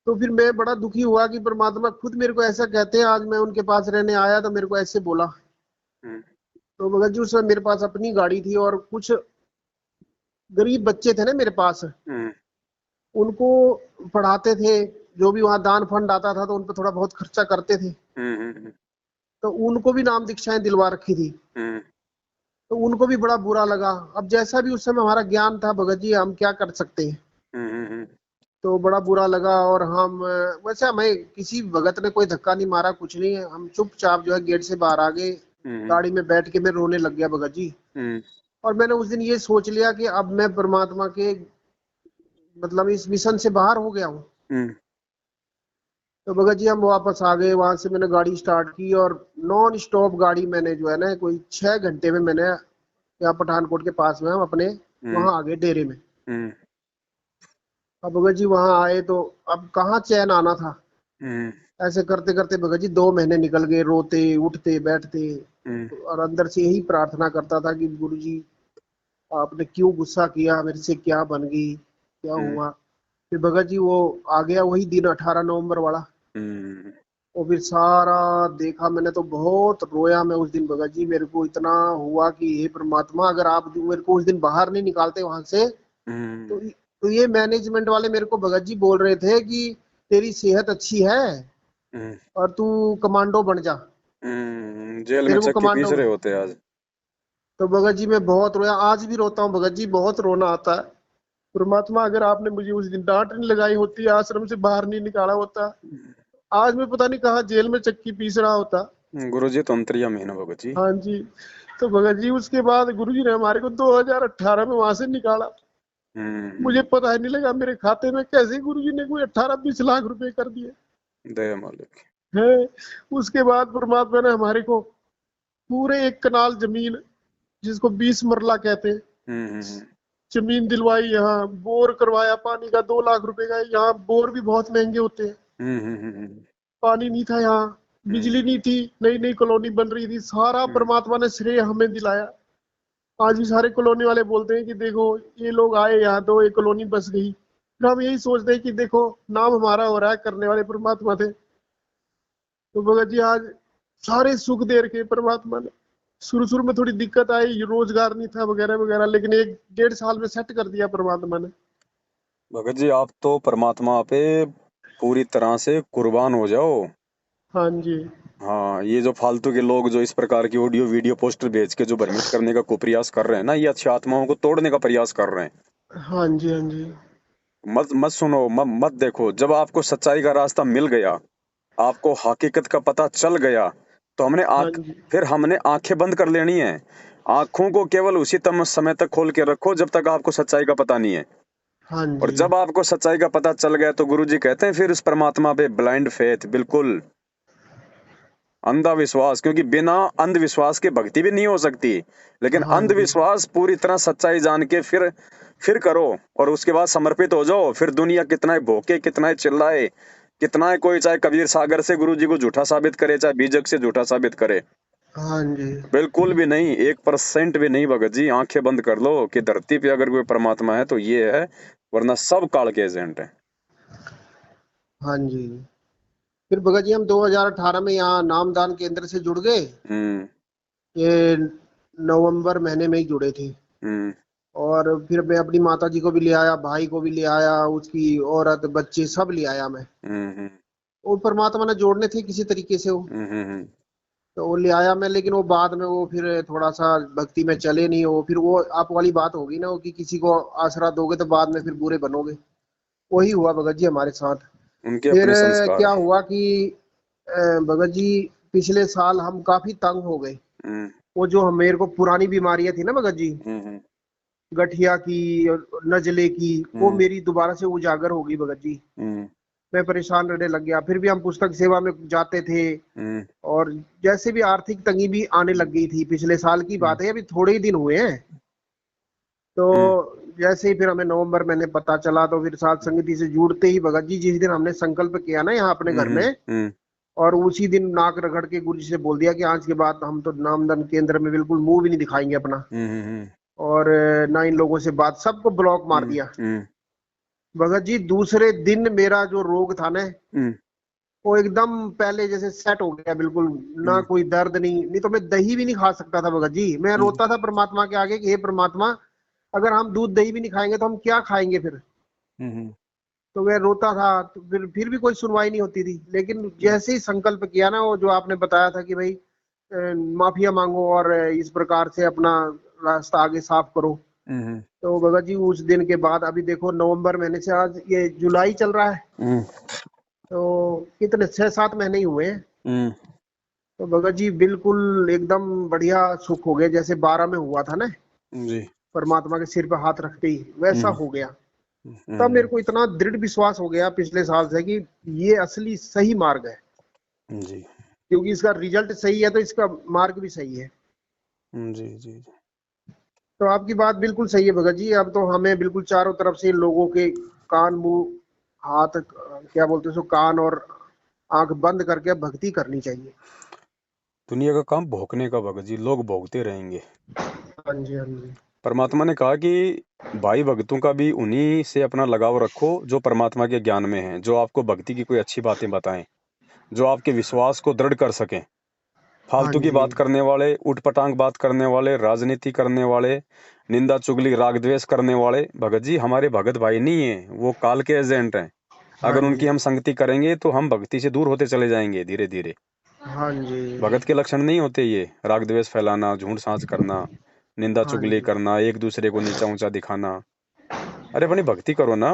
तो फिर मैं बड़ा दुखी हुआ कि परमात्मा खुद मेरे को ऐसा कहते हैं। आज मैं उनके पास रहने आया तो मेरे को ऐसे बोला। तो भगत जी उस समय मेरे पास अपनी गाड़ी थी और कुछ गरीब बच्चे थे ना मेरे पास, उनको पढ़ाते थे। जो भी वहां दान फंड आता था तो उन पर थोड़ा बहुत खर्चा करते थे। तो उनको भी नाम दीक्षाएं दिलवा रखी थी। तो उनको भी बड़ा बुरा लगा। अब जैसा भी उस समय हमारा ज्ञान था भगत जी, हम क्या कर सकते हैं। तो बड़ा बुरा लगा। और हम वैसे हमें किसी भगत ने कोई धक्का नहीं मारा, कुछ नहीं है। हम चुपचाप जो है गेट से बाहर आ गए। गाड़ी में बैठ के मैं रोने लग गया भगत जी। और मैंने उस दिन ये सोच लिया कि अब मैं परमात्मा के मतलब इस मिशन से बाहर हो गया हूँ। तो भगत जी हम वापस आ गए। वहां से मैंने गाड़ी स्टार्ट की और नॉन स्टॉप गाड़ी मैंने जो है ना कोई 6 घंटे में मैंने यहाँ पठानकोट के पास में हम अपने वहां आ गए डेरे में। अब भगत जी वहां आए तो अब कहाँ चैन आना था। ऐसे करते करते भगत जी 2 महीने निकल गए, रोते उठते बैठते। और अंदर से यही प्रार्थना करता था कि गुरु जी आपने क्यों गुस्सा किया, मेरे से क्या बन गई, क्या हुआ। फिर भगत जी वो आ गया वही दिन 18 नवंबर वाला। और फिर सारा देखा मैंने तो बहुत रोया मैं उस दिन भगत जी। मेरे को इतना हुआ कि हे परमात्मा, अगर आप मेरे को उस दिन बाहर नहीं निकालते वहां से, हम्म। तो ये मैनेजमेंट वाले मेरे को भगत जी बोल रहे थे कि तेरी सेहत अच्छी है हम्म। और तू कमांडो बन जा, जेल में तेरे को चक्की पीस कमांडो। रहे होते आज। तो भगत जी मैं बहुत रोया, आज भी रोता हूँ भगत जी, बहुत रोना आता है। परमात्मा, अगर आपने मुझे उस दिन डांट नहीं लगाई होती, आश्रम से बाहर नहीं निकाला होता, आज मैं पता नहीं कहाँ जेल में चक्की पीस रहा होता। गुरु जी तो अंतर्यामी है ना भगत जी। हाँ जी। तो भगत जी उसके बाद गुरु जी ने हमारे को 2018 में वहां से निकाला। मुझे हम्म। पता ही नहीं लगा मेरे खाते में कैसे गुरु जी ने कोई 18-20 लाख रुपए कर दिए दया मालिक। है। उसके बाद परमात्मा ने हमारे को पूरे 1 कनाल जमीन, जिसको 20 मरला कहते हैं, हम्म। जमीन दिलवाई। यहाँ बोर करवाया पानी का, 2 लाख रुपए का। यहाँ बोर भी बहुत महंगे होते हैं। हम्म। हम्म। पानी नहीं था यहाँ, हम्म। बिजली नहीं थी, नई नई कॉलोनी बन रही थी, सारा हम्म। परमात्मा ने श्रेय हमें दिलाया। आज भी सारे कॉलोनी वाले बोलते हैं कि देखो ये लोग आए यहाँ तो एक कॉलोनी बस गई। फिर हम यही सोचते हैं कि देखो नाम हमारा हो रहा है, करने वाले परमात्मा थे। तो भगत जी आज सारे सुख दे रखे परमात्मा ने। शुरू शुरू में थोड़ी दिक्कत आई, रोजगार नहीं था वगैरह वगैरह, लेकिन 1-1.5 साल में सेट कर दिया परमात्मा ने। भगत जी आप तो परमात्मा पे पूरी तरह से कुर्बान हो जाओ। हाँ जी। हाँ, ये जो फालतू के लोग जो इस प्रकार की ऑडियो वीडियो पोस्टर भेज के जो भ्रमित करने का कुप्रयास कर रहे हैं ना, ये अच्छी आत्माओं को तोड़ने का प्रयास कर रहे हैं। हाँ जी। हाँ जी। मत मत सुनो, मत देखो। जब आपको सच्चाई का रास्ता मिल गया, आपको हकीकत का पता चल गया, तो हाँ जी। फिर हमने आंखें बंद कर लेनी है। आंखों को केवल उसी समय तक खोल के रखो जब तक आपको सच्चाई का पता नहीं है। हाँ और जी। जब आपको सच्चाई का पता चल गया तो गुरु जी कहते हैं फिर उस परमात्मा पे ब्लाइंड फेथ, बिल्कुल अंधा विश्वास, क्योंकि बिना अंधविश्वास के भक्ति भी नहीं हो सकती। लेकिन हाँ जी। अंधविश्वास पूरी तरह सच्चाई जान के फिर करो, और उसके बाद समर्पित हो जाओ। फिर दुनिया कितना ही भोके, कितना ही चिल्लाए, कितना ही कोई चाहे कबीर सागर से गुरु जी को झूठा साबित करे, चाहे बीजक से झूठा साबित करे, हाँ जी। बिल्कुल भी नहीं, 1% भी नहीं भगत जी। आंखें बंद कर लो कि धरती पे अगर कोई परमात्मा है तो ये है, वरना सब काल के एजेंट है। हाँ जी। फिर भगत जी हम 2018 में यहाँ नामदान केंद्र से जुड़ गए। हम्म। ये नवंबर महीने में ही जुड़े थे। हम्म। और फिर मैं अपनी माता जी को भी ले आया, भाई को भी ले आया, उसकी औरत बच्चे सब ले आया मैं। हम्म। वो परमात्मा ने जोड़ने थे किसी तरीके से वो। हम्म। तो वो ले आया मैं, लेकिन वो बाद में वो फिर थोड़ा सा भक्ति में चले नहीं। वो फिर वो आप वाली बात होगी ना, वो कि किसी को आसरा दोगे तो बाद में फिर बुरे बनोगे। वही हुआ भगत जी हमारे साथ। उनके फिर अपने संस्कार क्या है। हुआ कि भगत जी पिछले साल हम काफी तंग हो गए। हम्म। वो जो मेरे को पुरानी बीमारियां थी ना भगत जी, हम्म। गठिया की, नजले की, वो हम्म। मेरी दोबारा से उजागर होगी भगत जी। हम्म। मैं परेशान रहने लग गया। फिर भी हम पुस्तक सेवा में जाते थे। हम्म। और जैसे भी आर्थिक तंगी भी आने लग गई थी, पिछले साल की हम्म। बात है, अभी थोड़े ही दिन हुए हैं। तो हम्म। जैसे ही फिर हमें नवंबर महीने पता चला, तो फिर साथ संगति से जुड़ते ही भगत जी, जिस दिन हमने संकल्प किया ना यहाँ अपने घर हम्म। में, हम्म। और उसी दिन नाक रगड़ के गुरु जी से बोल दिया कि आज के बाद हम तो नामदान केंद्र में बिल्कुल मुंह भी नहीं दिखाएंगे अपना। हम्म। और ना इन लोगों से बात, सबको ब्लॉक मार हम्म। दिया। हम्म। भगत जी दूसरे दिन मेरा जो रोग था ना, हम्म। वो एकदम पहले जैसे सेट हो गया बिल्कुल। ना हम्म। कोई दर्द, नहीं नहीं तो मैं दही भी नहीं खा सकता था भगत जी। मैं हम्म। रोता था परमात्मा के आगे कि हे परमात्मा, अगर हम दूध दही भी नहीं खाएंगे तो हम क्या खाएंगे फिर। हम्म। तो मैं रोता था। तो फिर भी कोई सुनवाई नहीं होती थी। लेकिन जैसे ही संकल्प किया ना, वो जो आपने बताया था कि भाई माफिया मांगो और इस प्रकार से अपना रास्ता आगे साफ करो। हम्म। तो भगत जी उस दिन के बाद अभी देखो नवंबर महीने से आज ये जुलाई चल रहा है, हम्म। तो कितने 6-7 महीने ही हुए हैं। हम्म। तो भगत जी बिल्कुल एकदम बढ़िया सुख हो गया, जैसे 12 में हुआ था ना, जी। परमात्मा के सिर पे हाथ रखते ही वैसा हम्म। हो गया। तब मेरे हम्म। को इतना दृढ़ विश्वास हो गया पिछले साल से कि ये असली सही मार्ग है। जी। क्योंकि इसका रिजल्ट सही है तो इसका मार्ग भी सही है। जी। जी। तो आपकी बात बिल्कुल सही है भगत जी। अब तो हमें बिल्कुल चारों तरफ से लोगों के कान, मुंह, हाथ, क्या बोलते हैं सो, कान और आंख बंद करके भक्ति करनी चाहिए। दुनिया का काम भोंकने का भगत जी, लोग भोंकते रहेंगे। हाँ जी। हाँ जी। परमात्मा ने कहा कि भाई भक्तों का भी उन्हीं से अपना लगाव रखो जो परमात्मा के ज्ञान में हैं, जो आपको भक्ति की कोई अच्छी बातें बताएं। जो आपके विश्वास को दृढ़ कर सकें। फालतू की जी बात करने वाले, उठपटांग बात करने वाले, राजनीति करने वाले, निंदा चुगली राग द्वेष करने वाले भगत जी हमारे भगत भाई नहीं है, वो काल के एजेंट हैं। हाँ अगर उनकी जी हम संगति करेंगे तो हम भक्ति से दूर होते चले जाएंगे धीरे धीरे। हाँ जी भगत के लक्षण नहीं होते ये, राग द्वेष फैलाना, झूठ सांच करना, निंदा हाँ चुगली जी करना, एक दूसरे को नीचा ऊंचा दिखाना। अरे अपनी भक्ति करो ना।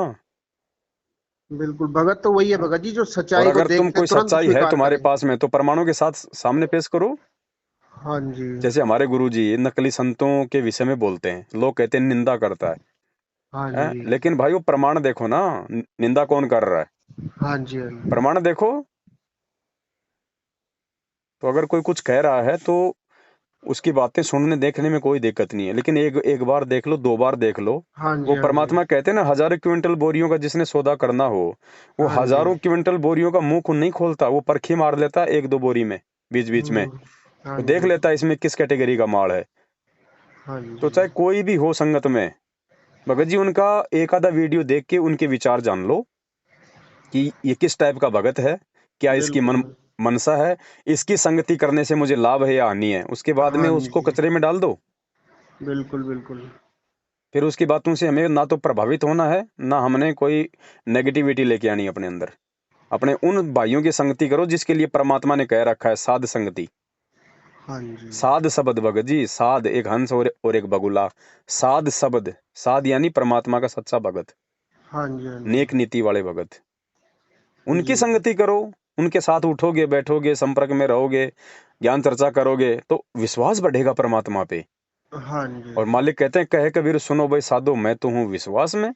बिल्कुल। भगत तो वही है भगत जी जो और सच्चाई को अगर तुम देख के कोई तुरंत सच्चाई है स्वीकार तुम्हारे करे। पास में तो प्रमाणों के साथ सामने पेश करो। हाँ जी जैसे हमारे गुरुजी नकली संतों के विषय में बोलते हैं, लोग कहते हैं निंदा करता हाँ है? जी लेकिन भाई वो प्रमाण देखो ना, निंदा कौन कर रहा है, हाँ जी हाँ जी प्रमाण देखो। तो अगर कोई कुछ कह रहा है तो उसकी बातें सुनने देखने में कोई दिक्कत नहीं है, लेकिन एक एक बार देख लो, दो बार देख लो। हाँ वो जी हाँ जी परमात्मा कहते हैं ना, हजारों क्विंटल बोरियों का जिसने सौदा करना हो, वो हाँ जी हजारों क्विंटल बोरियों का मुंह को नहीं खोलता, वो परखी मार लेता है एक दो बोरी में बीच बीच में। हाँ वो देख जी लेता है इसमें किस कैटेगरी का माल है। हाँ तो जी चाहे कोई भी हो संगत में, भगत जी उनका एक आधा वीडियो देख के उनके विचार जान लो कि ये किस टाइप का भगत है, क्या इसकी बिल्कुल मनसा है, इसकी संगति करने से मुझे लाभ है या हानि है। उसके बाद में हाँ उसको जी कचरे में डाल दो। बिल्कुल बिल्कुल फिर उसकी बातों से हमें ना तो प्रभावित होना है, ना हमने कोई नेगेटिविटी लेके आनी है अपने अंदर। अपने उन भाइयों की संगति करो जिसके लिए परमात्मा ने कह रखा है साध संगति। हाँ जी साध शब्द भगत जी, साध एक हंस और एक बगुला। साध शब्द, साध यानी परमात्मा का सच्चा भगत, हाँ जी हाँ नेक नीति वाले भगत। जी उनकी जी संगति करो, उनके साथ उठोगे बैठोगे, संपर्क में रहोगे, ज्ञान चर्चा करोगे तो विश्वास बढ़ेगा परमात्मा पे। हाँ जी और मालिक कहते हैं, कहे कबीर सुनो भाई साधो, मैं तो हूँ विश्वास में।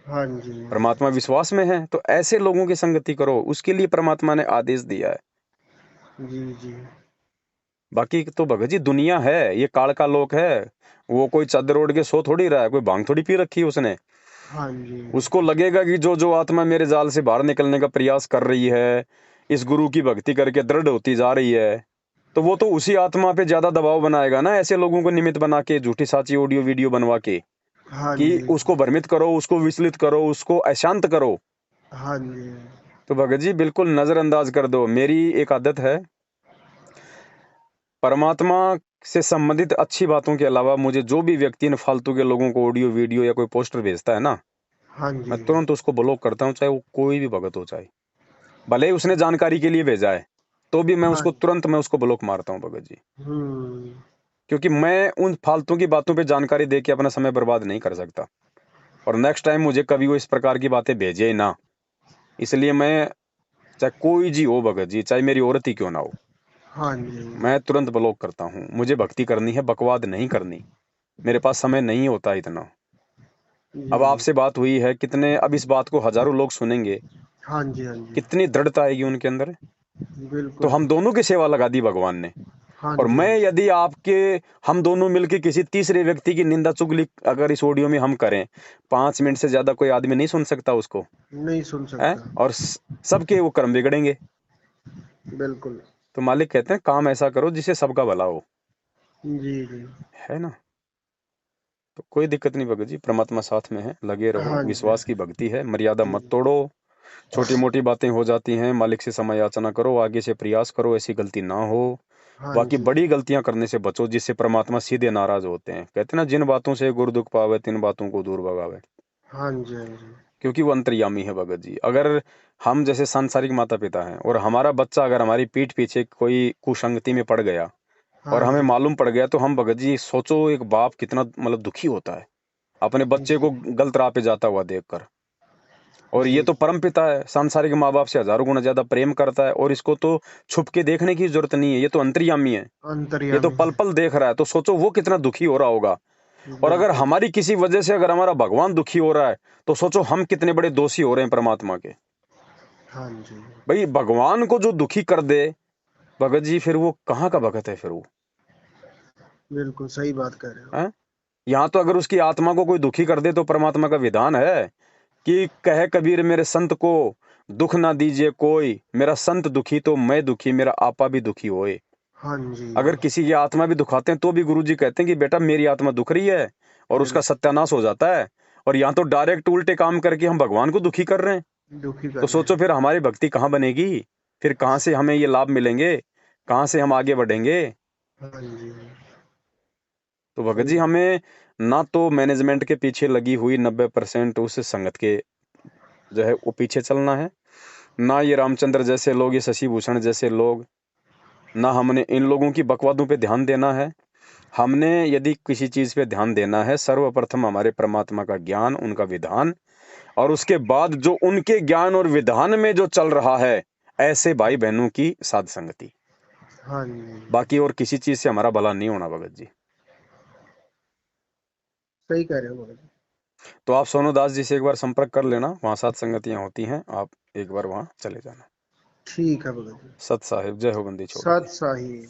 हाँ जी परमात्मा विश्वास में है, तो ऐसे लोगों की संगति करो, उसके लिए परमात्मा ने आदेश दिया है। जी जी बाकी तो भगत जी दुनिया है, ये काल का लोक है। वो कोई चादर ओढ़ के सो थोड़ी रहा है, कोई भांग थोड़ी पी रखी है उसने। हाँ जी उसको लगेगा कि जो जो आत्मा मेरे जाल से बाहर निकलने का प्रयास कर रही है, इस गुरु की भक्ति करके दृढ़ होती जा रही है, तो वो तो उसी आत्मा पे ज्यादा दबाव बनाएगा ना, ऐसे लोगों को निमित्त बना के, झूठी साची ऑडियो वीडियो बनवा के, हाँ कि जी उसको भ्रमित करो, उसको विचलित करो, उसको अशांत करो। हाँ जी तो भगत जी बिल्कुल नजरअंदाज कर दो। मेरी एक आदत है, परमात्मा से संबंधित अच्छी बातों के अलावा मुझे जो भी व्यक्ति ने फालतू के लोगों को ऑडियो वीडियो या कोई पोस्टर भेजता है ना, हाँ मैं जी तुरंत उसको ब्लॉक करता हूँ, चाहे वो कोई भी भगत हो, चाहे भले ही उसने जानकारी के लिए भेजा है, तो भी मैं हाँ उसको तुरंत मैं उसको ब्लॉक मारता हूँ भगत जी। हम्म क्योंकि मैं उन फालतू की बातों पे जानकारी दे के अपना समय बर्बाद नहीं कर सकता, और नेक्स्ट टाइम मुझे कभी वो इस प्रकार की बातें भेजे ही ना। इसलिए मैं, चाहे कोई जी हो भगत जी, चाहे मेरी औरत ही क्यों ना हो, हाँ जी मैं तुरंत ब्लॉक करता हूँ। मुझे भक्ति करनी है, बकवाद नहीं करनी, मेरे पास समय नहीं होता इतना। अब जी आपसे बात हुई है, कितने अब इस बात को हजारों लोग सुनेंगे, हाँ जी हाँ जी कितनी दृढ़ता आएगी उनके अंदर। तो बिल्कुल हम दोनों की सेवा लगा दी भगवान ने। हाँ और जी मैं यदि आपके, हम दोनों मिलकर किसी तीसरे व्यक्ति की निंदा चुगली अगर इस ऑडियो में हम करें, 5 मिनट से ज्यादा कोई आदमी नहीं सुन सकता उसको नहीं सुन है, सकता और सबके वो कर्म बिगड़ेंगे। बिल्कुल तो मालिक कहते हैं काम ऐसा करो जिससे सबका भला हो, जी जी है ना। तो कोई दिक्कत नहीं भगत जी, परमात्मा साथ में है, लगे रहो, हाँ जी विश्वास की भक्ति है, मर्यादा मत तोड़ो। छोटी मोटी बातें हो जाती हैं, मालिक से समय याचना करो, आगे से प्रयास करो ऐसी गलती ना हो। हाँ बाकी जी बड़ी गलतियां करने से बचो, जिससे परमात्मा सीधे नाराज होते हैं। कहते हैं ना, जिन बातों से गुरु दुख पावे, तिन बातों को दूर भगावे। हाँ जी हाँ जी क्योंकि वो अंतर्यामी है भगत जी। अगर हम जैसे सांसारिक माता पिता हैं, और हमारा बच्चा अगर हमारी पीठ पीछे कोई कुसंगति में पड़ गया और हाँ हमें जी मालूम पड़ गया, तो हम भगत जी सोचो, एक बाप कितना मतलब दुखी होता है अपने बच्चे को जी गलत राह पे जाता हुआ देखकर। और ये जी तो परम पिता है, सांसारिक माँ बाप से हजारों गुना ज्यादा प्रेम करता है, और इसको तो छुप के देखने की जरूरत नहीं है, ये तो अंतर्यामी है। ये तो अंतर्यामी पल है पल देख रहा है, तो सोचो वो कितना दुखी हो रहा होगा। और अगर बिल्कुल हमारी किसी वजह से अगर हमारा भगवान दुखी हो रहा है, तो सोचो हम कितने बड़े दोषी हो रहे हैं परमात्मा के। हाँ जी भाई भगवान को जो दुखी कर दे भगत जी, फिर वो कहाँ का भगत है फिर वो, बिल्कुल सही बात कह रहे हो है। यहाँ तो अगर उसकी आत्मा को कोई दुखी कर दे तो परमात्मा का विधान है कि कहे कबीर मेरे संत को दुख ना दीजिए कोई, मेरा संत दुखी तो मैं दुखी, मेरा आपा भी दुखी होए। हाँ जी अगर किसी की आत्मा भी दुखाते हैं तो भी गुरुजी कहते हैं कि बेटा मेरी आत्मा दुख रही है, और उसका बिल्कुल सत्यानाश हो जाता है। और यहाँ तो डायरेक्ट उल्टे काम करके हम भगवान को दुखी कर रहे हैं। दुखी तो कर रहे सोचो हैं फिर हमारी भक्ति कहाँ बनेगी। फिर कहाँ से हमें ये लाभ मिलेंगे, कहाँ से हम आगे बढ़ेंगे। हाँ जी, तो भगत सही जी है। हमें ना तो मैनेजमेंट के पीछे लगी हुई 90% उस संगत के जो है वो पीछे चलना है, ना ये रामचंद्र जैसे लोग, ये शशि भूषण जैसे लोग, ना हमने इन लोगों की बकवादों पे ध्यान देना है। हमने यदि किसी चीज पे ध्यान देना है, सर्वप्रथम हमारे परमात्मा का ज्ञान, उनका विधान, और उसके बाद जो उनके ज्ञान और विधान में जो चल रहा है, ऐसे भाई बहनों की साध संगति। हाँ जी, बाकी और किसी चीज से हमारा भला नहीं होना भगत जी। सही कह रहे हो भगत जी। तो आप सोनू दास जी से एक बार संपर्क कर लेना, वहाँ सात संगतियाँ होती हैं, आप एक बार वहाँ चले जाना। ठीक है भगत जी। सत साहिब, जय हो बंदी छोड़ के। सत साहिब।